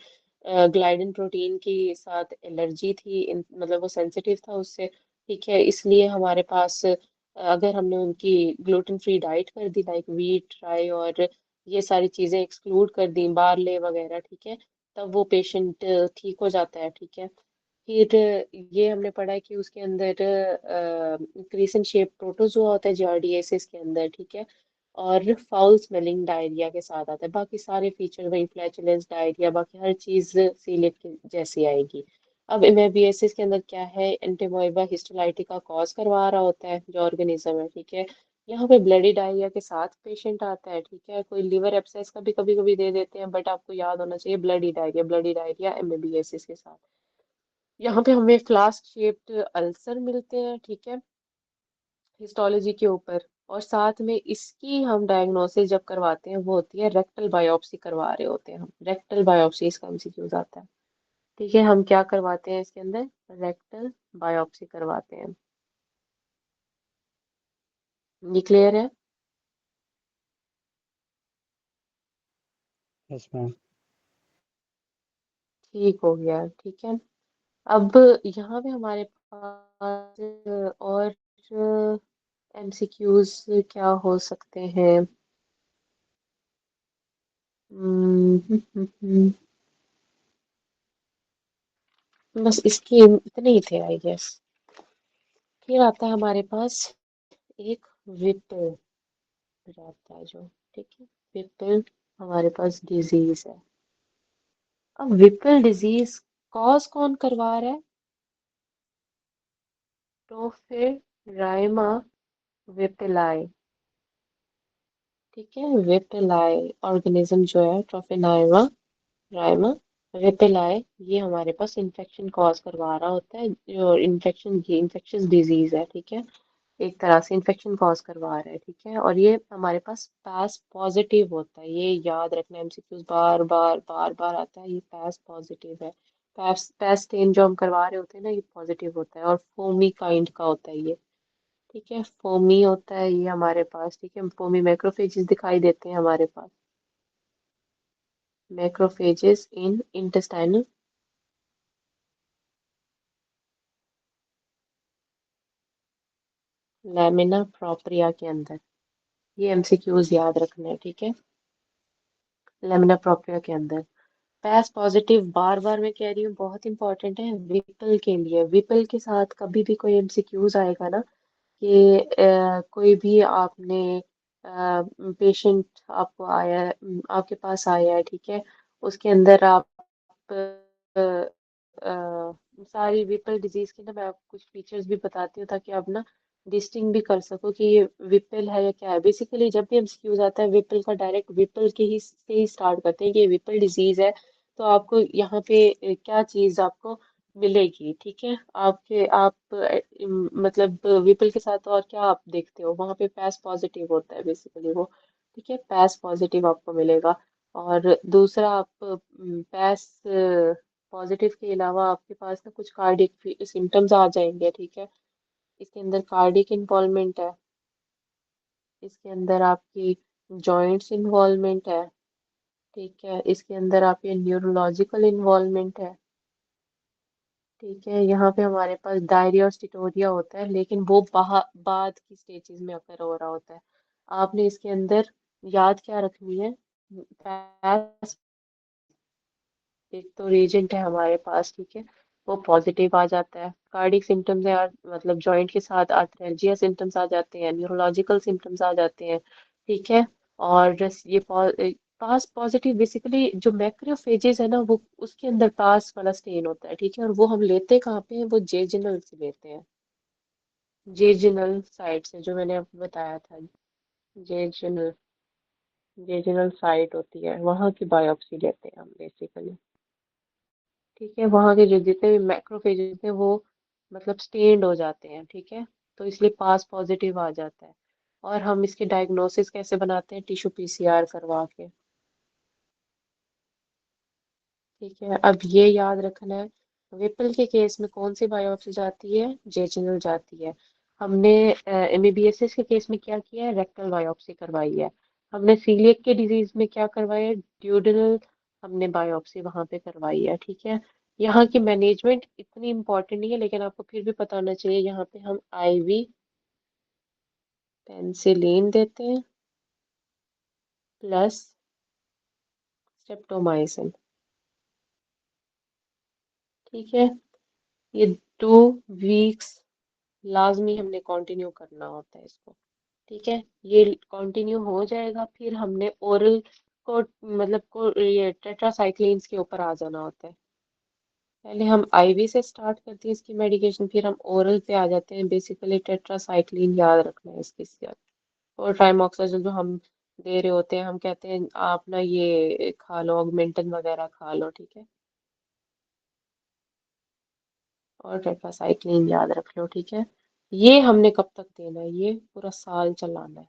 ग्लाइडिन प्रोटीन के साथ एलर्जी थी, मतलब वो सेंसिटिव था उससे, ठीक है। इसलिए हमारे पास अगर हमने उनकी ग्लूटेन फ्री डाइट कर दी, लाइक वीट, राई और ये सारी चीजें एक्सक्लूड कर दी, बार्ले वगैरह, ठीक है, तब वो पेशेंट ठीक हो जाता है, ठीक है। फिर ये हमने पढ़ा है कि उसके अंदर क्रिसेंट शेप प्रोटोजोआ होता है जियार्डिएसिस के अंदर, ठीक है। और फाउल स्मेलिंग डायरिया के साथ आता है। बाकी सारे फीचर वही, फ्लैचुलेंस, डायरिया, बाकी हर चीज सीलिएक के जैसी आएगी। अब इमेबिएसिस के अंदर क्या है, एंटेमोएबा हिस्टोलाइटिका कॉज करवा रहा होता है जो ऑर्गेनिज्म है, ठीक है। यहाँ पे ब्लडी डायरिया के साथ पेशेंट आता है, ठीक है। कोई लिवर एब्सेस का भी कभी कभी दे देते हैं, बट आपको याद होना चाहिए ब्लडी डायरिया एमेबिएसिस के साथ। यहाँ पे हमें फ्लास्क शेप्ड अल्सर मिलते हैं, ठीक है, हिस्टोलॉजी के ऊपर। और साथ में इसकी हम डायग्नोसिस जब करवाते हैं वो होती है रेक्टल बायोप्सी करवा रहे होते हैं हम, रेक्टल बायोप्सी इसका एमसीक्यूज आता है, ठीक है। हम क्या करवाते हैं इसके अंदर? रेक्टल बायोप्सी करवाते हैं। ये क्लियर है?
Yes ma'am.
ठीक हो गया, ठीक है। अब यहाँ पे हमारे पास और एमसीक्यूज क्या हो सकते हैं? बस इसके इतने ही थे आई गेस। फिर आता है हमारे पास एक विपिल आता है जो, ठीक है, विपिल हमारे पास डिजीज है। अब विपिल डिजीज कॉज कौन करवा रहा है? ट्रोफिराइमा विपिलाई, ठीक है, विपिलाई ऑर्गेनिज्म जो है, ट्रोफिनाइमा राइमा विपिलाई, ये हमारे पास इन्फेक्शन कॉज करवा रहा होता है। जो इन्फेक्शन, ये इन्फेक्शियस डिजीज है, ठीक है, एक तरह से इन्फेक्शन कॉज करवा रहा है, ठीक है। और ये हमारे पास पास पॉजिटिव होता है, ये याद रखना, एमसीक्यूज बार बार बार बार आता है, ये पास पॉजिटिव है। पास स्टेन जो हम करवा रहे होते हैं ना, ये पॉजिटिव होता है और फोमी काइंड का होता है ये, ठीक है, फोमी होता है ये हमारे पास, ठीक है। फोमी मैक्रोफेजेस दिखाई देते हैं हमारे पास, मैक्रोफेजेस इन इंटेस्टाइनल लैमिना प्रोप्रिया के अंदर, ये एमसीक्यूज याद रखना है, ठीक है। लेमिना प्रोप्रिया के अंदर पैस पॉजिटिव, बार बार मैं कह रही हूँ, बहुत इंपॉर्टेंट है विपल के लिए। विपल के साथ कभी भी कोई एमसीक्यूज आएगा ना, कि कोई भी आपने पेशेंट आपको आया है, आपके पास आया है, ठीक है, उसके अंदर आप सारी विपल डिजीज की ना मैं आपको कुछ फीचर्स भी बताती हूँ ताकि आप ना डिस्टिंग भी कर सको कि ये विपल है या क्या है। बेसिकली जब भी एमसीक्यूज आता है विपल का, डायरेक्ट विपल के ही से ही स्टार्ट करते हैं कि ये विपल डिजीज है, तो आपको यहाँ पे क्या चीज आपको मिलेगी, ठीक है। आप मतलब विपल के साथ और क्या आप देखते हो, वहां पे पैस पॉजिटिव होता है बेसिकली वो, ठीक है, पैस पॉजिटिव आपको मिलेगा। और दूसरा आप पैस पॉजिटिव के अलावा आपके पास ना कुछ कार्डिक सिम्टम्स आ जाएंगे, ठीक है। इसके अंदर कार्डिक इन्वॉल्वमेंट है, इसके अंदर आपकी जॉइंट्स इन्वॉल्वमेंट है, ठीक है, इसके अंदर आपके न्यूरोलॉजिकल इन्वॉल्वमेंट है, ठीक है। यहाँ पे हमारे पास डायरिया और स्टिटोरिया होता है, लेकिन वो बाद की स्टेजेस में अकर हो रहा होता है। आपने इसके अंदर याद क्या रखनी है, पैस एक तो रीजेंट है हमारे पास, ठीक है, वो पॉजिटिव आ जाता है। कार्डिक सिम्टम्स है, मतलब जॉइंट के साथ आर्थरेल्जिया सिम्टम्स आ जाते हैं, न्यूरोलॉजिकल सिम्टम्स आ जाते हैं, ठीक है। और ये पास पॉजिटिव बेसिकली जो मैक्रोफेजेस है ना, वो उसके अंदर पास वाला स्टेन होता है, ठीक है। और वो हम लेते कहाँ पे हैं, वो जेजिनल से लेते हैं, जेजिनल साइट से, जो मैंने आपको बताया था। जेजिनल जेजिनल साइट होती है, वहां की बायोप्सी लेते हैं हम बेसिकली, ठीक है। वहां के जो जितने भी मैक्रोफेजेस हैं वो मतलब स्टेन्ड हो जाते हैं, ठीक है, तो इसलिए पास पॉजिटिव आ जाता है। और हम इसके डायग्नोसिस कैसे बनाते हैं, टिश्यू पीसीआर करवा के, ठीक है। अब ये याद रखना है, विपल के केस में कौन सी बायोप्सी जाती है, जेजिनल जाती है। हमने एमईबीएसएस के केस में क्या किया है, रेक्टल बायोप्सी करवाई है। हमने सीलिएक के डिजीज में क्या करवाया है, ड्यूडेनल हमने बायोप्सी वहां पे करवाई है, ठीक है। यहाँ की मैनेजमेंट इतनी इंपॉर्टेंट नहीं है, लेकिन आपको फिर भी पता होना चाहिए। यहाँ पे हम आईवी पेंसिलिन देते हैं प्लस स्ट्रेप्टोमाइसिन, ठीक है। ये 2 वीक्स लाजमी हमने कंटिन्यू करना होता है इसको, ठीक है। ये कंटिन्यू हो जाएगा, फिर हमने ओरल को मतलब को ये टेट्रासाइक्लिन्स के ऊपर आ जाना होता है। पहले हम आईवी से स्टार्ट करते हैं इसकी मेडिकेशन, फिर हम ओरल पे आ जाते हैं। बेसिकली टेट्रासाइक्लिन याद रखना है इसके साथ, और ट्राइमोक्साजोल जो हम दे रहे होते हैं, हम कहते हैं आप ना ये खा लो, ऑगमेंटन वगैरह खा लो, ठीक है। और टेट्रासाइक्लिन याद रख लो, ठीक है। ये हमने कब तक देना है, ये पूरा साल चलाना है,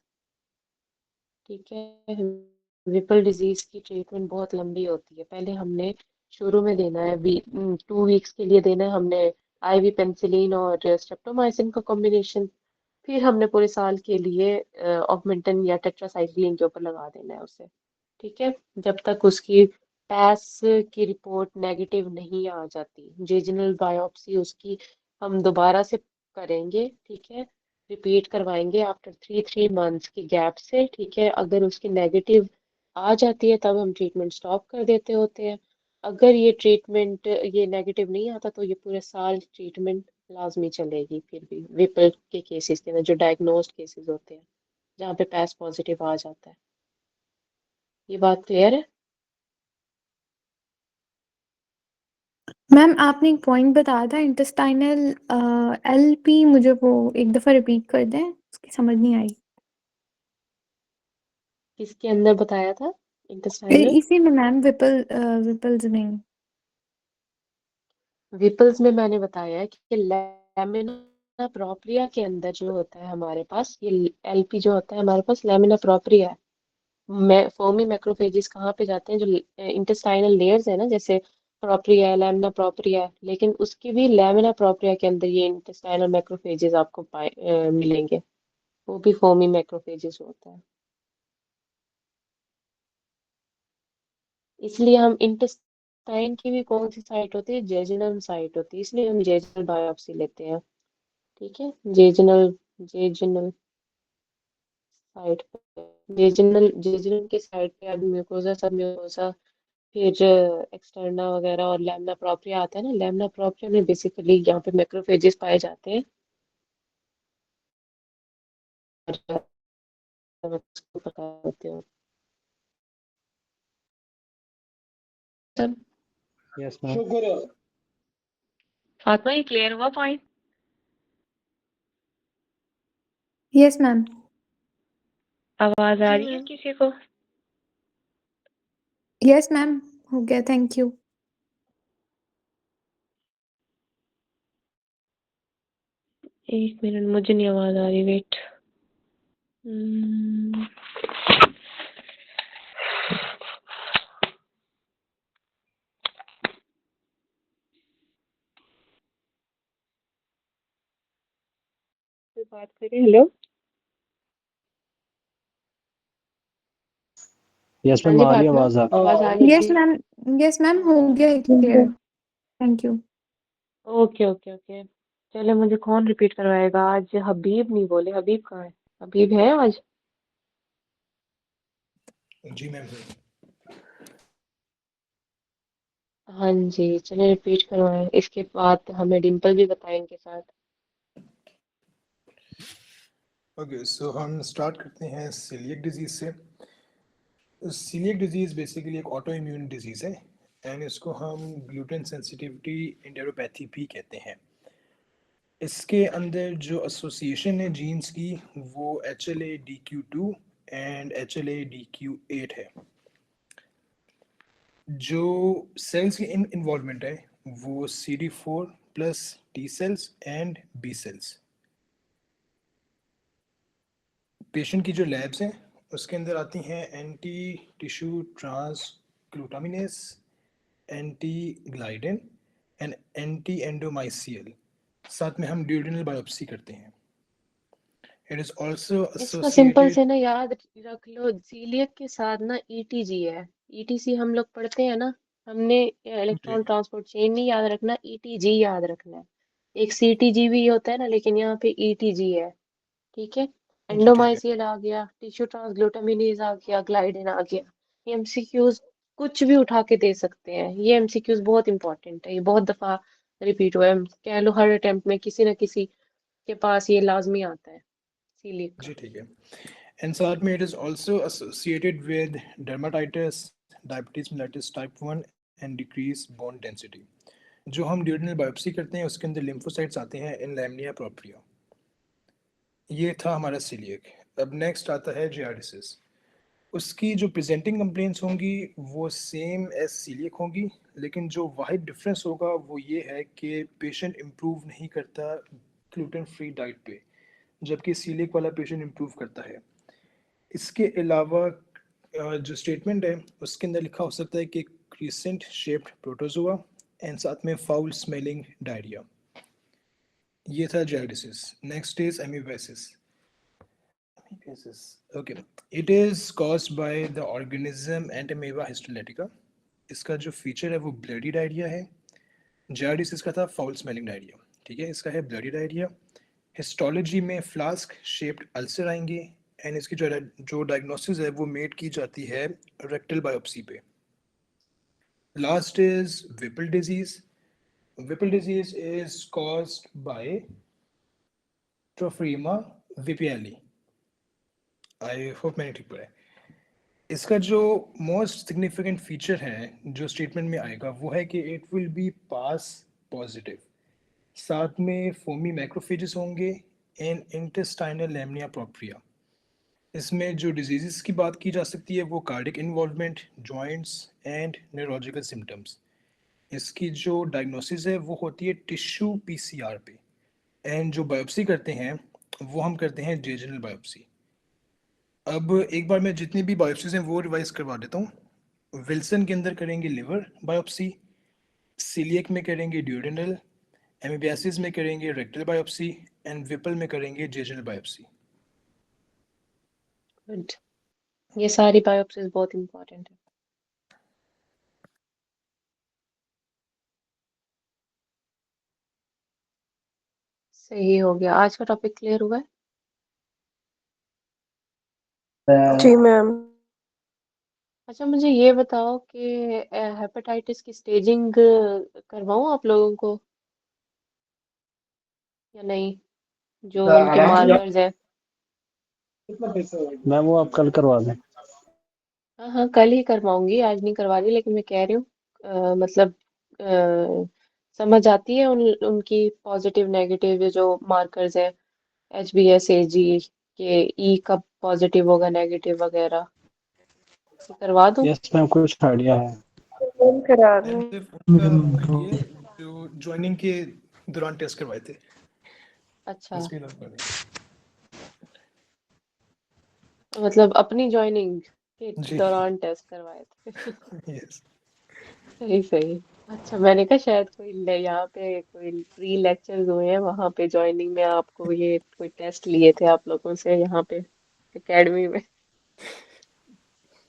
ठीक है। विपल डिजीज की ट्रीटमेंट बहुत लंबी होती है। पहले हमने शुरू में देना है 2 वीक्स के लिए देना है हमने आईवी पेंसिलिन और स्ट्रेप्टोमाइसिन का कॉम्बिनेशन। फिर हमने पूरे साल के लिए ऑगमेंटन या टेट्रासाइक्लिन के ऊपर लगा देना है उसे, ठीक है, जब तक उसकी पैस की रिपोर्ट नेगेटिव नहीं आ जाती। रीजनल बायोप्सी उसकी हम दोबारा से करेंगे, ठीक है, रिपीट करवाएंगे आफ्टर 3 मंथ्स की गैप से, ठीक है। अगर उसकी नेगेटिव आ जाती है तब हम ट्रीटमेंट स्टॉप कर देते होते हैं। अगर ये नेगेटिव नहीं आता तो ये पूरे साल ट्रीटमेंट लाजमी चलेगी फिर भी, विपल के केसेस के अंदर जो डायग्नोस्ड केसेस होते हैं, जहाँ पे पैस पॉजिटिव आ जाता है। ये बात क्लियर है।
मैम आपने एक पॉइंट बताया था इंटेस्टाइनल एलपी, मुझे वो एक दफ़ा रिपीट कर दें, उसकी समझ नहीं आई।
किसके अंदर बताया था, इंटेस्टाइनल?
इसी में मैम विपल्स में।
विपल्स में मैंने बताया है कि लैमिना प्रोप्रिया के अंदर जो होता है हमारे पास, ये एलपी जो होता है हमारे पास लैमिना प्रोप्रिया है। फोमी मैक्रोफेजेस कहाँ पे जाते हैं, जो इंटेस्टाइनल लेयर्स है ना, जैसे प्रोप्रिया है, लैमिना प्रोप्रिया है, लेकिन उसकी भी लैमिना प्रोप्रिया के अंदर ये इंटेस्टाइनल मैक्रोफेजेस आपको मिलेंगे। वो भी फोमी मैक्रोफेजेस होता है। इसलिए हम इंटेस्टाइन की भी कौन सी साइट होती है, जेजुनल साइट होती है, इसलिए हम जेजुनल बायोप्सी लेते हैं, ठीक है। जेजुनल जेजुनल साइट पे, जेजुनल के साइड पे अब म्यूकोसा, सब म्यूकोसा, फिर एक्सटर्ना वगैरह और लैमिना प्रोप्रिया आता है ना। लैमिना प्रोप्रिया में बेसिकली यहाँ पे मैक्रोफेजेस पाए जाते हैं, मैं इसको बता देती हूँ। सब
यस मैम।
फातिमा, ये क्लियर हुआ पॉइंट?
Yes ma'am.
आवाज आ
जी
रही है
मैम।
किसी को?
यस मैम, हो गया, थैंक यू।
एक मिनट, मुझे नहीं आवाज आ रही, वेट। कोई बात करें। हेलो,
यस
हाँ
मैम,
जी
आ रही है
फातिमा,
आवाज आपकी।
आवाज आ रही है?
Yes ma'am. यस मैम, हो गया clear, thank you.
Okay okay okay. चलो, मुझे कौन रिपीट करवाएगा आज? हबीब नहीं बोले, हबीब कहाँ है? हबीब है आज?
जी मैम।
हाँ जी, चलो रिपीट करवाएं। इसके बाद हमें डिम्पल भी बताएंगे साथ।
ओके, सो हम स्टार्ट करते हैं सीलिएक डिजीज से। सीलिएक डिजीज बेसिकली एक ऑटो इम्यून डिजीज है एंड इसको हम ग्लूटेन सेंसिटिविटी एंटेरोपैथी भी कहते हैं। इसके अंदर जो एसोसिएशन है जीन्स की वो HLA-DQ2 एंड HLA-DQ8 है। जो सेल्स की इन्वॉल्वमेंट है वो CD4 plus T cells and B cells. Patient की जो लैब्स हैं उसके अंदर आती हैं anti tissue transglutaminase, anti gliadin and anti endomysial. साथ में हम ड्यूडेनल बायोप्सी करते हैं। इट इज आल्सो
इसको सिंपल
एसोसिएटेड।
से ना याद रख लो, सीलियक के साथ ना ईटीजी है। ईटीसी हम लोग पढ़ते हैं ना, हमने
जी
इलेक्ट्रॉन ट्रांसपोर्ट चेन नहीं याद रखना, ईटीजी याद रखना है। एक सीटीजी भी होता है ना, लेकिन यहाँ पे ईटीजी है। ठीक है।
जी ठीक है।
एंडोमाइसियल आ गया, टिश्यू ट्रांसग्लूटामिनेज आ गया, ग्लाइडिन आ गया। ये एमसीक्यूज कुछ भी उठा के दे सकते हैं। ये एमसीक्यूज बहुत इंपॉर्टेंट है, ये बहुत दफा रिपीट हुआ है। कह लो हर अटेम्प्ट में किसी न किसी के पास ये लाजमी आता है, सीलियक का।
जी ठीक है। एंड साथ में it is also associated with dermatitis, diabetes mellitus type 1 and decrease bone density. जो हम ड्यूडेनल बायोप्सी करते हैं उसके अंदर लिम्फोसाइट्स आते हैं इन लैमिनिया प्रोप्रिया। ये था हमारा सीलिएक। अब नेक्स्ट आता है जियाडिसिस। उसकी जो प्रेजेंटिंग कंप्लेंट्स होंगी वो सेम एज सीलिएक होंगी, लेकिन जो वाहिद डिफरेंस होगा वो ये है कि पेशेंट इम्प्रूव नहीं करता ग्लूटेन फ्री डाइट पे, जबकि सीलिएक वाला पेशेंट इम्प्रूव करता है। इसके अलावा जो स्टेटमेंट है उसके अंदर लिखा हो सकता है कि क्रिसेंट शेप्ड प्रोटोजोआ एंड साथ में फाउल स्मेलिंग डायरिया। ये था giardiasis. Next is amoebiasis. Okay, it is caused by the organism Entamoeba histolytica. इसका जो फीचर है वो ब्लडी डायरिया है। जार्डिस इसका था फाउल स्मेलिंग डायरिया। ठीक है, इसका है ब्लडी डायरिया। हिस्टोलॉजी में फ्लास्क शेप्ड अल्सर आएंगे एंड इसकी जो डायग्नोसिस है वो मेड की जाती है रेक्टल बायोप्सी पे। Last is Whipple disease. Whipple disease is caused by Tropheryma whipplei. I hope मैंने ठीक पढ़ा है। इसका जो मोस्ट सिग्निफिकेंट फीचर है जो स्टेटमेंट में आएगा वो है कि it will be pass positive. साथ में फोमी मैक्रोफेजेस होंगे एंड इंटेस्टाइनल लैमिनिया प्रोप्रिया। इसमें जो डिजीज़ की बात की जा सकती है वो cardiac involvement, joints and neurological symptoms. इसकी जो डायग्नोसिस है वो होती है टिश्यू पीसीआर पे एंड जो बायोप्सी करते हैं वो हम करते हैं जेजुनल बायोप्सी। अब एक बार मैं जितनी भी बायोप्सीज हैं वो रिवाइज करवा देता हूँ। विल्सन के अंदर करेंगे लिवर बायोप्सी, सीलियक में करेंगे ड्यूडेनल, एमीबियासिस में करेंगे रेक्टल बायोप्सी एंड विपल में करेंगे जेजुनल बायोप्सी।
गुड। ये सारी बायोप्सीज बहुत इंपॉर्टेंट है। सही हो गया। आज का टॉपिक क्लियर हुआ है?
जी मैम।
अच्छा, मुझे ये बताओ कि हेपेटाइटिस की स्टेजिंग करवाऊं आप लोगों को या नहीं, जो उनके मार्कर्स है?
मैम वो आप कल करवा दें।
हाँ हाँ, कल ही करवाऊंगी, आज नहीं करवा रही, लेकिन मैं कह रही हूँ मतलब समझ आती है उनकी पॉजिटिव नेगेटिव जो मार्कर्स है, HBS AG के, ई कब पॉजिटिव होगा नेगेटिव वगैरह, ये करवा दूँ।
यस मैम, कुछ आइडिया है।
मैम करा
मैम
दूँ।
सिर्फ उनका ये जो ज्वाइनिंग के दौरान टेस्ट करवाए थे,
अच्छा,
उसके दौरान।
मतलब अपनी ज्वाइनिंग के
जी
दौरान टेस्ट करवाए थे।
यस।
सही सही। अच्छा, मैंने कहा शायद कोई यहाँ पे कोई प्री लेक्चर्स हुए हैं, वहां पे ज्वाइनिंग में आपको ये कोई टेस्ट लिए थे आप लोगों से यहाँ पे एकेडमी में।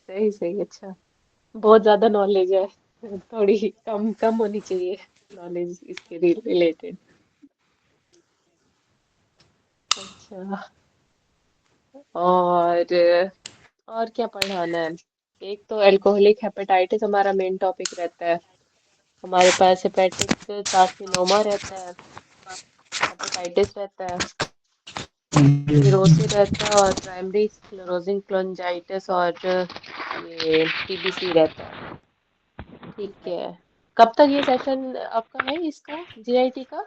सही सही, अच्छा, बहुत ज्यादा नॉलेज है। थोड़ी कम कम होनी चाहिए नॉलेज इसके रिलेटेड। अच्छा, और क्या पढ़ाना है? एक तो अल्कोहलिक हेपेटाइटिस हमारा मेन टॉपिक रहता है, हमारे पास हेपेटिक कार्सिनोमा रहता है, हेपेटाइटिस रहता है, सिरोसिस रहता है, और प्राइमरी स्क्लेरोसिंग cholangitis, और ये TBC रहता है। ठीक है, कब तक ये सेशन आपका है इसका GIT का?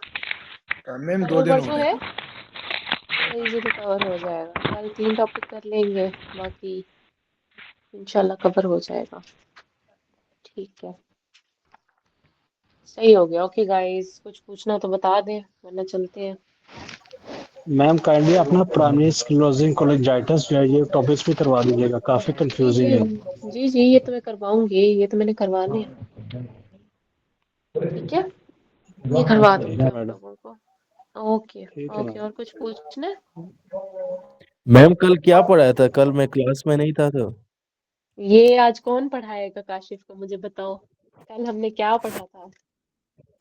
मैम
कल
2
और
दिन हो
परसों
गए।
है तो इजीली कवर हो जाएगा, कल 3 टॉपिक कर लेंगे, बाकी इंशाल्लाह कवर हो जाएगा। ठीक है, सही हो गया। ओके गाइस, कुछ पूछना तो बता दें वरना चलते हैं।
मैम काइंडली अपना प्राइमरी स्क्लेरोसिंग कोलेंजाइटिस जो है ये टॉपिक्स भी करवा दीजिएगा, काफी
जी जी,
कंफ्यूजिंग है।
जी जी, ये तो मैं करवाऊंगी, ये तो मैंने करवाने हैं। ठीक है, ये करवा
ठीक
दूंगी
है
आप
मैडम।
लोगों को। ओके
ठीक है
ओके,
मैम।
और कुछ पूछना है?
मैम कल क्या पढ़ाया था? कल मैं क्लास में नहीं था तो।
ये आज कौन पढ़ाएगा काशिफ को, मुझे बताओ, कल हमने क्या पढ़ा था?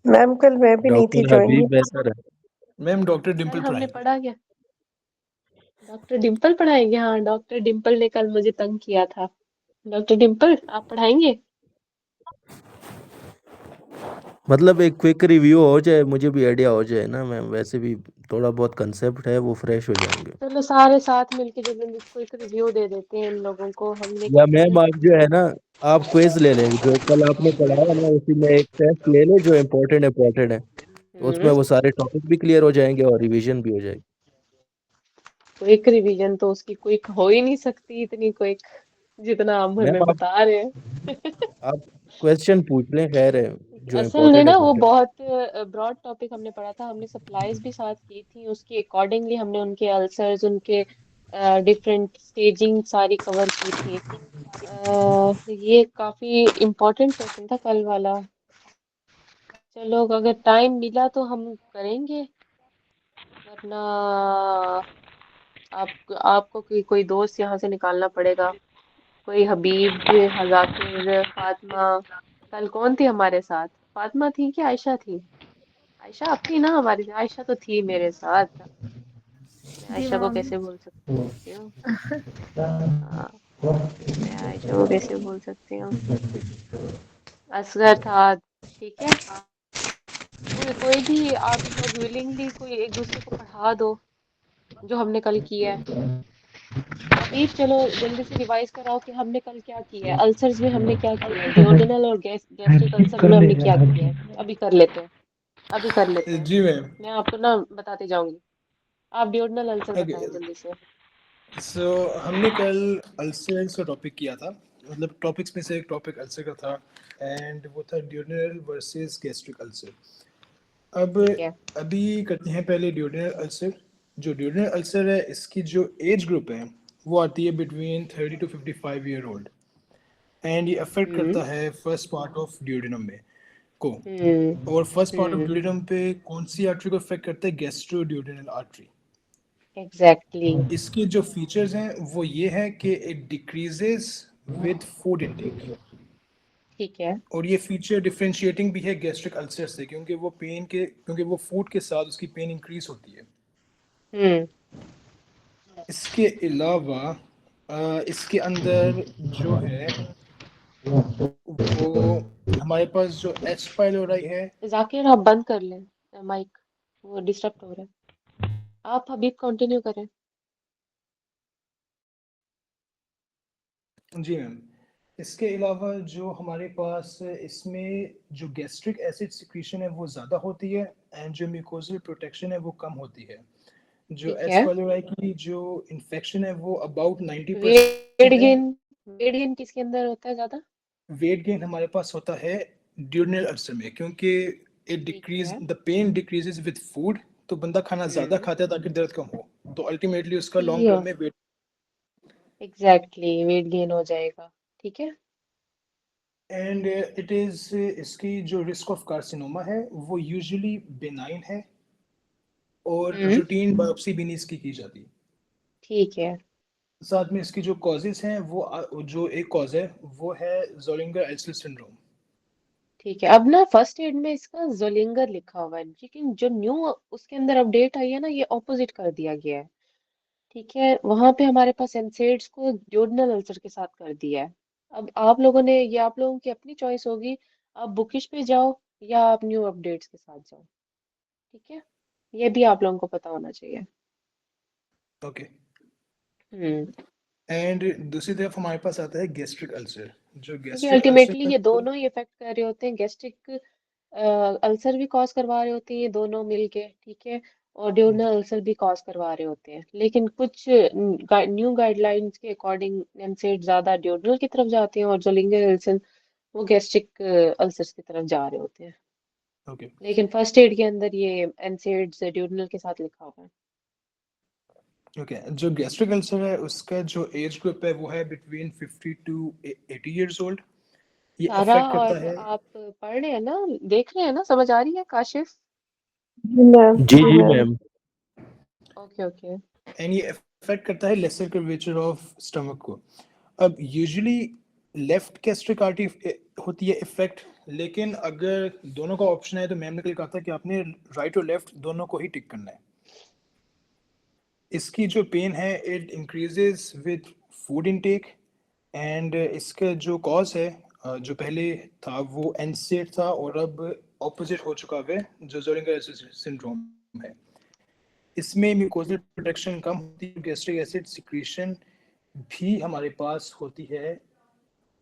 मैम कल मैं भी नहीं थी
डॉक्टर
ज्वाइन।
हबीब बेहतर है।
मैम डॉक्टर
कल
डिम्पल
हमने
पढ़ाएंगे।
पढ़ा क्या? डॉक्टर डिम्पल पढ़ाएंगे, हाँ, डॉक्टर डिम्पल ने कल मुझे तंग किया था। डॉक्टर डिम्पल आप पढ़ाएंगे?
मतलब एक क्विक रिव्यू हो जाए, मुझे भी आइडिया हो जाए ना मैम, वैसे भी थोड़ा बहुत कंसेप्ट है वो फ्रेश हो जाएंगे।
चलो सारे साथ मिलके जब इसको एक रिव्यू दे देते हैं इन लोगों को, हमने
या
कल।
मैम आप जो है ना, आप क्विज ले लें जो कल आपने पढ़ाया ना, उसी में एक टेस्ट ले लें जो इम्पोर्टेंट है, तो उसमें
हम्म,
वो सारे टॉपिक भी क्लियर हो जाएंगे और रिवीजन भी हो जाएगी।
क्विक रिवीजन तो उसकी क्विक हो ही नहीं सकती, इतनी क्विक जितना आप हमें
मैम
बता रहे हैं।
आप क्वेश्चन पूछ लें, खैर है जो
असल में
इम्पोर्टेंट है
ना वो
पूछ लें।
बहुत ब्रॉड टॉपिक हमने पढ़ा था, हमने सप्लाईज भी साथ की थी, उसके अकॉर्डिंगली हमने उनके अल्सर्स, उनके डिफरेंट स्टेजिंग सारी कवर की थी। ये काफी इम्पोर्टेंट सेशन था कल वाला। चलो अगर टाइम मिला तो हम करेंगे, वरना आपको कोई दोस्त यहाँ से निकालना पड़ेगा, कोई हबीब, जाकिर, फातिमा। कल कौन थी हमारे साथ? फातिमा थी कि आयशा थी? आयशा आप थी ना हमारी? आयशा तो थी मेरे साथ, मैं
जी
आयशा को
मैम।
कैसे भूल सकती हूँ? हाँ, मैं आयशा को कैसे भूल सकती हूँ? असगर था। ठीक है, कोई भी आप लोग विलिंगली कोई एक दूसरे को पढ़ा दो जो हमने कल किया है। हबीब चलो जल्दी से रिवाइज कराओ कि हमने कल क्या किया है, अल्सर्स में हमने क्या किया है, डिओडिनल और गैस्ट्रिक अल्सर में हमने क्या किया है। अभी कर लेते हैं, अभी कर लेते हैं,
जी मैम।
मैं आपको ना बताते जाऊंगी। आप डिओडिनल अल्सर
ओके,
बताएं जल्दी से।
सो हमने कल अल्सर्स का टॉपिक किया था, मतलब टॉपिक्स में से एक टॉपिक अल्सर का था, एंड वो था ड्यूडेनल वर्सेस गैस्ट्रिक अल्सर। अब
ठीक है।
अभी करते हैं पहले ड्यूडेनल अल्सर। जो ड्यूडेनल अल्सर है, इसकी जो एज ग्रुप है वो आती है between 30 to 55 year old, and ये अफेक्ट
हम्म
करता है फर्स्ट पार्ट ऑफ ड्यूडेनम में को।
हम्म
और first part of
hmm,
duodenum पे कौन सी आर्टरी को अफेक्ट करता है? Gastro duodenal artery.
एग्जैक्टली।
इसके जो फीचर्स हैं वो ये है कि it decreases with food intake,
ठीक है।
और ये फीचर डिफरेंशिएटिंग भी है गैस्ट्रिक अल्सर से, क्योंकि वो फूड के साथ उसकी पेन इंक्रीज होती है।
हम्म
इसके अलावा इसके अंदर जो है वो हमारे पास जो एच पाइलोराई है।
जाकिर आप बंद कर लें माइक, वो डिस्टर्ब हो रहा है। आप हबीब कंटिन्यू करें।
जी मैम, इसके अलावा जो हमारे पास इसमें जो गैस्ट्रिक एसिड सिक्रीशन है वो ज़्यादा होती है एंड जो म्यूकोजल प्रोटेक्शन है वो कम होती है। जो
ठीक
एस
है।
कॉलोराई की जो इन्फेक्शन है वो अबाउट
वेट
90% है।
गेन वेट गेन किसके अंदर होता है ज्यादा?
वेट गेन हमारे पास होता है ड्यूरनल अल्सर में, क्योंकि इट
ठीक
डिक्रीज
है।
The pain decreases with food. तो बंदा खाना ज़्यादा खाता है ताकि दर्द कम हो, तो अल्टीमेटली उसका लॉन्ग
यो
टर्म में वेट।
एग्जैक्टली वेट गेन हो जाएगा। ठीक है।
एंड इट इज़ इसकी जो रिस्क ऑफ कार्सिनोमा है वो यूजुअली बेनाइन है और
हम्म।
रूटीन बायोप्सी भी नहीं इसकी की जाती।
ठीक है।
साथ में इसकी जो कॉजेज हैं वो जो एक कॉज है वो है जोलिंगर एल्सर सिंड्रोम।
ठीक है। अब ना फर्स्ट एड में इसका जोलिंगर लिखा हुआ है, लेकिन जो न्यू उसके अंदर अपडेट आई है ना, ये ऑपोजिट कर दिया गया है। ठीक है, वहां पे हमारे पास एनसेड्स को ड्यूडेनल अल्सर के साथ कर दिया है। अब आप लोगों ने, ये आप लोगों की अपनी चॉइस होगी, आप बुकिश पे जाओ या आप न्यू अपडेट्स के साथ जाओ। ठीक है, ये भी आप लोगों को पता होना चाहिए।
ओके।
हम्म।
एंड दूसरी तरफ हमारे पास आता है गैस्ट्रिक अल्सर। जो
क्योंकि
गैस्ट्रिक अल्सर
अल्टीमेटली
है
ये दोनों ही इफेक्ट कर रहे होते हैं, गैस्ट्रिक अल्सर भी कॉज करवा रहे होते हैं ये दोनों मिलके। ठीक है, और ड्यूरनल अल्सर भी कॉज करवा रहे होते हैं, लेकिन कुछ न्यू गाइडलाइंस के अकॉर्डिंग एनसेड ज्यादा ड्यूरनल की तरफ जाते हैं और जो लिंगर अल्सर वो गैस्ट्रिक अल्सर्स की तरफ जा रहे होते हैं।
ओके।
लेकिन फर्स्ट एड के अंदर ये एनसेड्स ड्यूरनल के साथ लिखा हुआ है।
ओके, जो गैस्ट्रिक अल्सर है उसका जो एज ग्रुप है वो है बिटवीन 50 टू 80 इयर्स ओल्ड। ये
सारा,
अफेक्ट करता
और
है।
आप पढ़ रहे हैं ना, देख रहे हैं ना, समझ आ रही है काशिफ?
मैम
जी जी
ma'am
ma'am.
Okay okay.
And ये अफेक्ट करता है लेसर कर्वेचर ऑफ स्टमक को। अब यूजुअली लेफ्ट गैस्ट्रिक आर्टरी होती है इफेक्ट, लेकिन अगर दोनों का ऑप्शन है तो मैम ने कल कहा था कि आपने राइट और लेफ्ट दोनों को ही टिक करना है। इसकी जो पेन है it increases with food intake. And इसका जो कॉज है जो पहले था वो एनसेड था और अब ऑपोजिट हो चुका है जो ज़ोरिंगर सिंड्रोम है। इसमें म्यूकोजल प्रोटेक्शन कम होती है, गैस्ट्रिक एसिड सिक्रीशन भी हमारे पास होती है।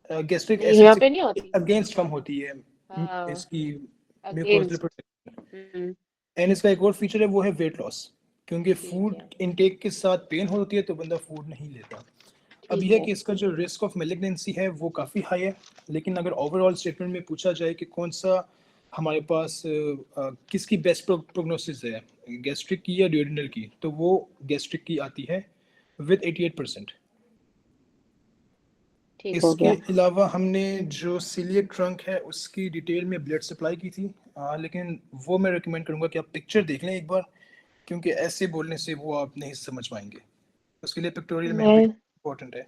गैस्ट्रिक
नहीं, यहाँ
एसिड
पे नहीं होती।
अगेंस्ट कम होती है
हाँ,
इसकी mucosal
against.
Protection.
Hmm.
And इसका एक और फीचर है वो है वेट लॉस, क्योंकि
ठीक
फूड
है।
इनटेक के साथ पेन होती है तो बंदा फूड नहीं लेता। अब
ठीक
यह है
है।
कि इसका जो रिस्क ऑफ मेलिग्नेंसी है वो काफ़ी हाई है, लेकिन अगर ओवरऑल स्टेटमेंट में पूछा जाए कि कौन सा हमारे पास किसकी बेस्ट प्रोग्नोसिस है, गैस्ट्रिक की या ड्यूडेनल की, तो वो गैस्ट्रिक की आती है विद 88%।
ठीक हो
इसके
गया।
अलावा हमने जो सीलिएक ट्रंक है उसकी डिटेल में ब्लड सप्लाई की थी, लेकिन वो मैं रिकमेंड करूँगा कि आप पिक्चर देख लें एक बार, क्योंकि ऐसे बोलने से वो आप नहीं समझ पाएंगे। उसके लिए पिक्टोरियल मेमोरी
मैं
इंपॉर्टेंट है।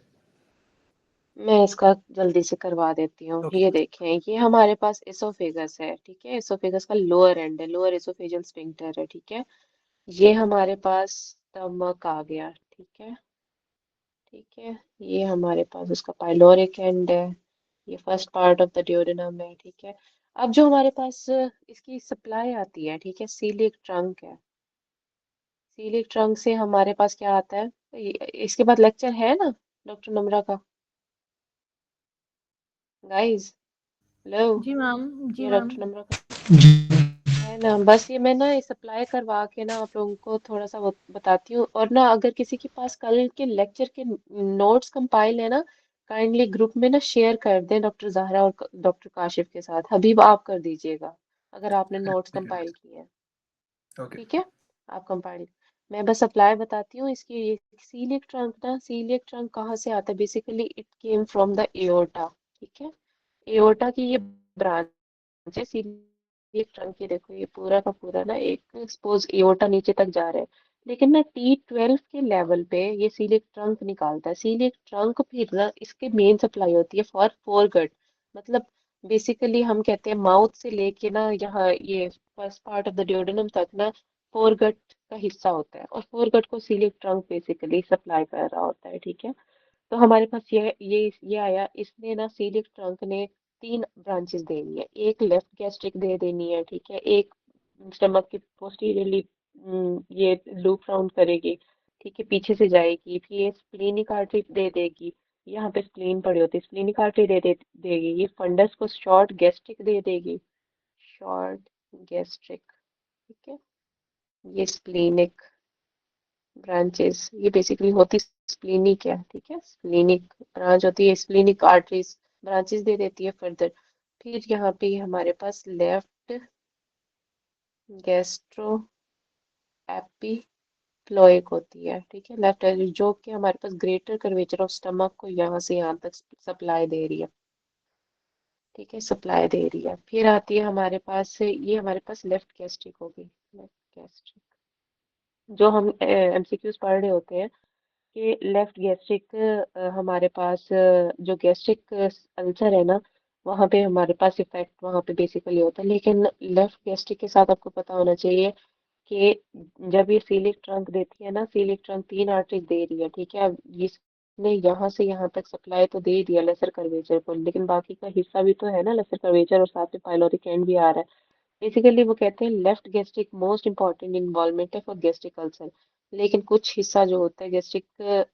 मैं इसका जल्दी से करवा देती हूँ।
ओके।
ये देखें, ये हमारे पास एसोफेगस है। ठीक है, एसोफेगस का लोअर एंड है, लोअर एसोफेजियल स्फिंक्टर है। ठीक है, ये हमारे पास स्टमक आ गया। ठीक है। ठीक है, ये हमारे पास उसका पाइलोरिक एंड है। ये first part of the duodenum है। ठीक है, अब जो हमारे पास इसकी सप्लाई आती है, ठीक है, सीलिक ट्रंक है। सीलिक ट्रंक से हमारे पास क्या आता है? इसके बाद लेक्चर है ना डॉक्टर नम्रा का? गाइस, हेलो,
जी मैम। जी
ये
मैम।
डॉक्टर नम्रा का है ना? बस ये मैं ना सप्लाई करवा के ना आप लोगों को थोड़ा सा बताती हूँ। और ना अगर किसी के पास कल के लेक्चर के नोट्स कंपाइल है ना, काइंडली ग्रुप में ना शेयर कर दें डॉक्टर जहरा और डॉक्टर काशिफ के साथ। हबीब आप कर दीजिएगा अगर आपने नोट्स कंपाइल किए हैं।
ओके।
ठीक है, आप कंपाइल। मैं बस अप्लाई बताती हूँ इसकी। ये सीलिक ट्रंक ना, सीलिक ट्रंक कहाँ से आता है? Basically it came from the aorta. ठीक है, एओर्टा की ये ब्रांच है सीलिक ट्रंक की। देखो ये पूरा का पूरा ना एक सपोज एओर्टा नीचे तक जा रहा है, लेकिन ना T12 के लेवल पे ये सीलिक ट्रंक निकालता है। सीलिक ट्रंक फिर ना इसके मेन सप्लाई होती है फॉर फोरगट। मतलब बेसिकली हम कहते हैं माउथ से लेके ना यहाँ ये first part of the duodenum तक ना फोरगट का हिस्सा होता है, और फोरगट को सीलिक ट्रंक बेसिकली सप्लाई कर रहा होता है। ठीक है, तो हमारे पास ये आया, इसने ना सीलिक ट्रंक ने तीन ब्रांचेस देनी है। एक लेफ्ट गैस्ट्रिक दे देनी है। ठीक है, एक स्टमक की पोस्टीरियरली ये लूप राउंड करेगी। ठीक है, पीछे से जाएगी, फिर ये स्प्लेनिक आर्टरी दे देगी, यहाँ पे स्प्लीन पड़ी होती है, स्प्लीनिक आर्टरी देगी, ये फंडस को शॉर्ट गैस्ट्रिक दे देगी, शॉर्ट गैस्ट्रिक, ठीक है। ये स्प्लीनिक ब्रांचेस, ये बेसिकली होती स्प्लीनिक है, ठीक है, स्प्लीनिक ब्रांच होती है, स्प्लीनिक आर्टरीज ब्रांचेस दे देती है फर्दर। फिर यहाँ पे हमारे पास लेफ्ट गैस्ट्रो एपिप्लोइक होती है, ठीक है, लेफ्ट, जो कि हमारे पास ग्रेटर कर्वेचर ऑफ स्टमक को यहाँ से यहाँ तक सप्लाई दे रही है, ठीक है, सप्लाई दे रही है। फिर आती है हमारे पास, ये हमारे पास लेफ्ट गैस्ट्रिक होगी, लेफ्ट गैस्ट्रिक, जो हम एमसीक्यूज पढ़ रहे होते हैं कि लेफ्ट गैस्ट्रिक हमारे पास जो गैस्ट्रिक अल्सर है ना, वहाँ पे हमारे पास इफेक्ट वहाँ पे बेसिकली होता है। लेकिन लेफ्ट गैस्ट्रिक के साथ आपको पता होना चाहिए कि जब ये सीलिक ट्रंक देती है ना, सीलिक ट्रंक 3 आर्टरीज दे रही है, ठीक है, अब इसने यहाँ से यहाँ तक सप्लाई तो दे दिया लेसर कर्वेचर को, लेकिन बाकी का हिस्सा भी तो है ना लेसर कर्वेचर, और साथ में पाइलोरिक एंड भी आ रहा है। बेसिकली वो कहते हैं left gastric most important involvement है फॉर गैस्ट्रिक अल्सर, लेकिन कुछ हिस्सा जो होता है गैस्ट्रिक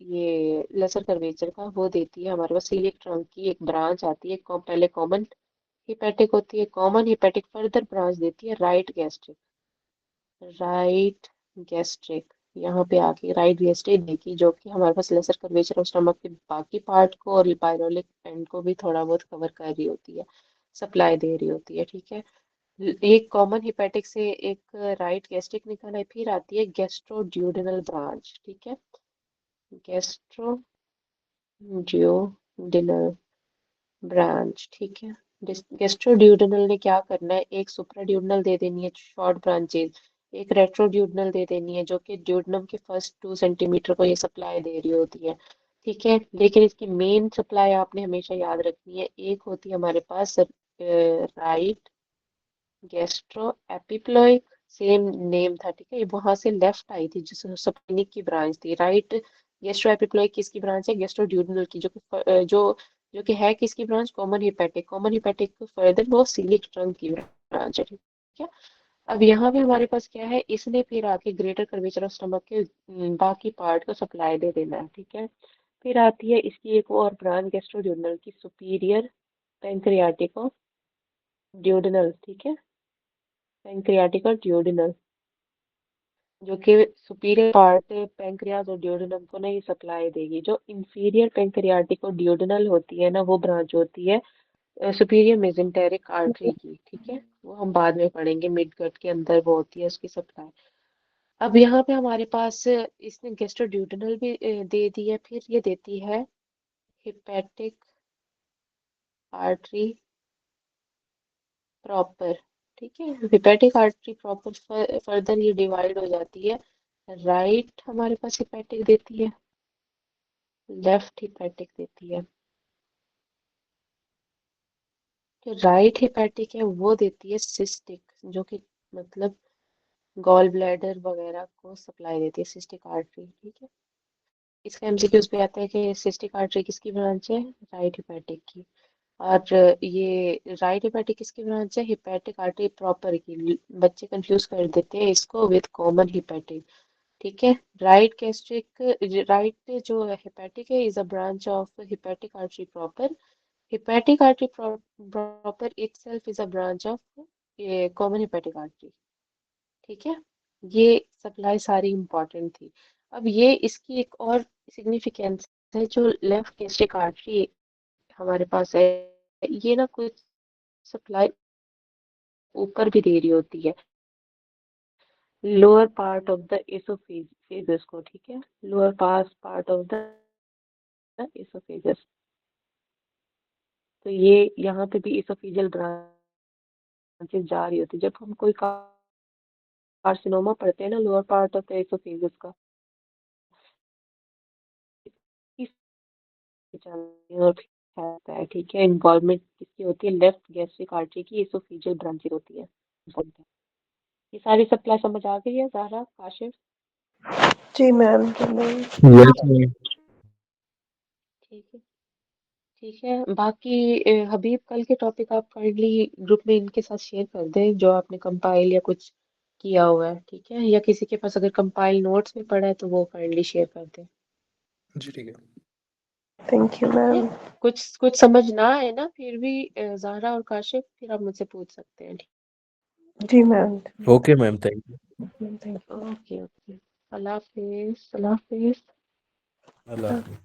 ये लेसर कर्वेचर का, वो देती है हमारे पास सीलिक ट्रंक की एक ब्रांच आती है, पहले कॉमन हिपैटिक होती है, कॉमन हिपैटिक फर्दर ब्रांच देती है राइट गैस्ट्रिक, राइट गैस्ट्रिक, यहाँ पे आके राइट गैस्ट्रिक देखी, जो कि हमारे पास लेसर कर्वेचर ऑफ स्टमक के बाकी पार्ट को और पायरोलिक एंड को भी थोड़ा बहुत कवर कर रही होती है, सप्लाई दे रही होती है, ठीक है। एक कॉमन हिपैटिक से एक राइट गैस्ट्रिक निकल है, फिर आती है गैस्ट्रोड्यूडेनल ब्रांच, ठीक है, गैस्ट्रोड्यूडेनल ब्रांच, ठीक है। गैस्ट्रोड्यूडेनल ने क्या करना है, एक सुप्राड्यूडेनल दे देनी है शॉर्ट ब्रांचेज, एक रेट्रोड्यूडेनल दे देनी है जो कि ड्यूडेनम के फर्स्ट 2 सेंटीमीटर को ये सप्लाई दे रही होती है, ठीक है। लेकिन इसकी मेन सप्लाई आपने हमेशा याद रखनी है, एक होती है हमारे पास right gastro epiploic, same name था, ठीक है, ये वहां से लेफ्ट आई थी, जिसमें सप्लीनिक की ब्रांच थी। राइट गैस्ट्रो एपिप्लोइक किसकी ब्रांच है, गैस्ट्रोड्यूडेनल की, जो कि जो कि है किसकी branch, common hepatic, common hepatic further वो सीलिक ट्रंक की ब्रांच है, ठीक है। अब यहाँ पे हमारे पास क्या है, इसने फिर आके ग्रेटर कर्वेचर ऑफ स्टमक के बाकी पार्ट को सप्लाई दे देना है, ठीक है। फिर आती है इसकी एक और ब्रांच गैस्ट्रोड्यूडेनल की, सुपीरियर पैंक्रियाटिको ड्यूडेनल, ठीक है, पैंक्रियाटिक और ड्यूडेनल, जो कि सुपीरियर पार्ट पैंक्रियाज और ड्यूडेनम को नहीं सप्लाई देगी। जो इंफीरियर पैंक्रियाटिक और ड्यूडेनल होती है ना, वो ब्रांच होती है सुपीरियर मेजेंटेरिक आर्टरी की, ठीक है, वो हम बाद में पढ़ेंगे, मिड गट के अंदर वो होती है उसकी सप्लाई। अब यहाँ पे हमारे पास इसने गैस्ट्रोड्यूडेनल भी दे दी है, फिर ये देती है हिपैटिक आर्टरी प्रॉपर, ठीक है, हिपैटिक आर्टरी प्रॉपर फर्दर ये डिवाइड हो जाती है, राइट हमारे पास हिपैटिक देती है, लेफ्ट हिपैटिक देती है। जो राइट हिपैटिक है वो देती है सिस्टिक, जो कि मतलब गॉल ब्लैडर वगैरह को सप्लाई देती है, सिस्टिक आर्टरी, ठीक है। इसका एमसीक्यूज पे आता है कि सिस्टिक आर्टरी किसकी ब्रांच है, राइट हिपैटिक की, और ये राइट हिपैटिक किसकी ब्रांच है, हिपैटिक आर्टरी प्रॉपर की। बच्चे कंफ्यूज कर देते हैं इसको विद कॉमन हिपैटिक, ठीक है। राइट गैस्ट्रिक, राइट जो हिपैटिक है is a branch of hepatic artery proper, hepatic artery proper itself is a branch of common hepatic artery, ठीक है। ये सप्लाई सारी इंपॉर्टेंट थी। अब ये इसकी एक और सिग्निफिकेंस है, जो लेफ्ट गैस्ट्रिक आर्टरी हमारे पास है, ये ना कुछ सप्लाई ऊपर भी दे रही होती है, lower part of the oesophagus को, ठीक है, lower part of the oesophagus. तो ये यहाँ पे भी एसोफेजियल ब्रांचेस जा रही होती है। जब हम कोई कार्सिनोमा पढ़ते हैं ना lower part of the oesophagus का, इस और होता है, ठीक है, इन्वॉल्वमेंट किसकी होती है, लेफ्ट गैस्ट्रिक आर्टरी की एसोफेजियल ब्रांचेस होती है। ये सारी सप्लाई समझ आ गई है ज़ारा, काशिफ?
जी मैम,
यस मैम।
ठीक है, ठीक है। बाकी हबीब कल के टॉपिक आप काइंडली ग्रुप में इनके साथ शेयर कर दें जो आपने कंपाइल या कुछ किया हुआ है, ठीक है, या किसी के पास अगर कंपाइल नोट्स में पड़ा है तो वो काइंडली शेयर कर दें।
जी ठीक है।
थैंक यू
ठीक है,
मैम।
कुछ समझ ना आए ना फिर भी ज़ाहरा और काशिफ फिर आप मुझसे पूछ सकते हैं।
जी ma'am.
Okay ma'am, thank you.
Thank you.
Okay okay, अल्लाह हाफिज़, अल्लाह हाफिज़।
अल्लाह हाफिज़।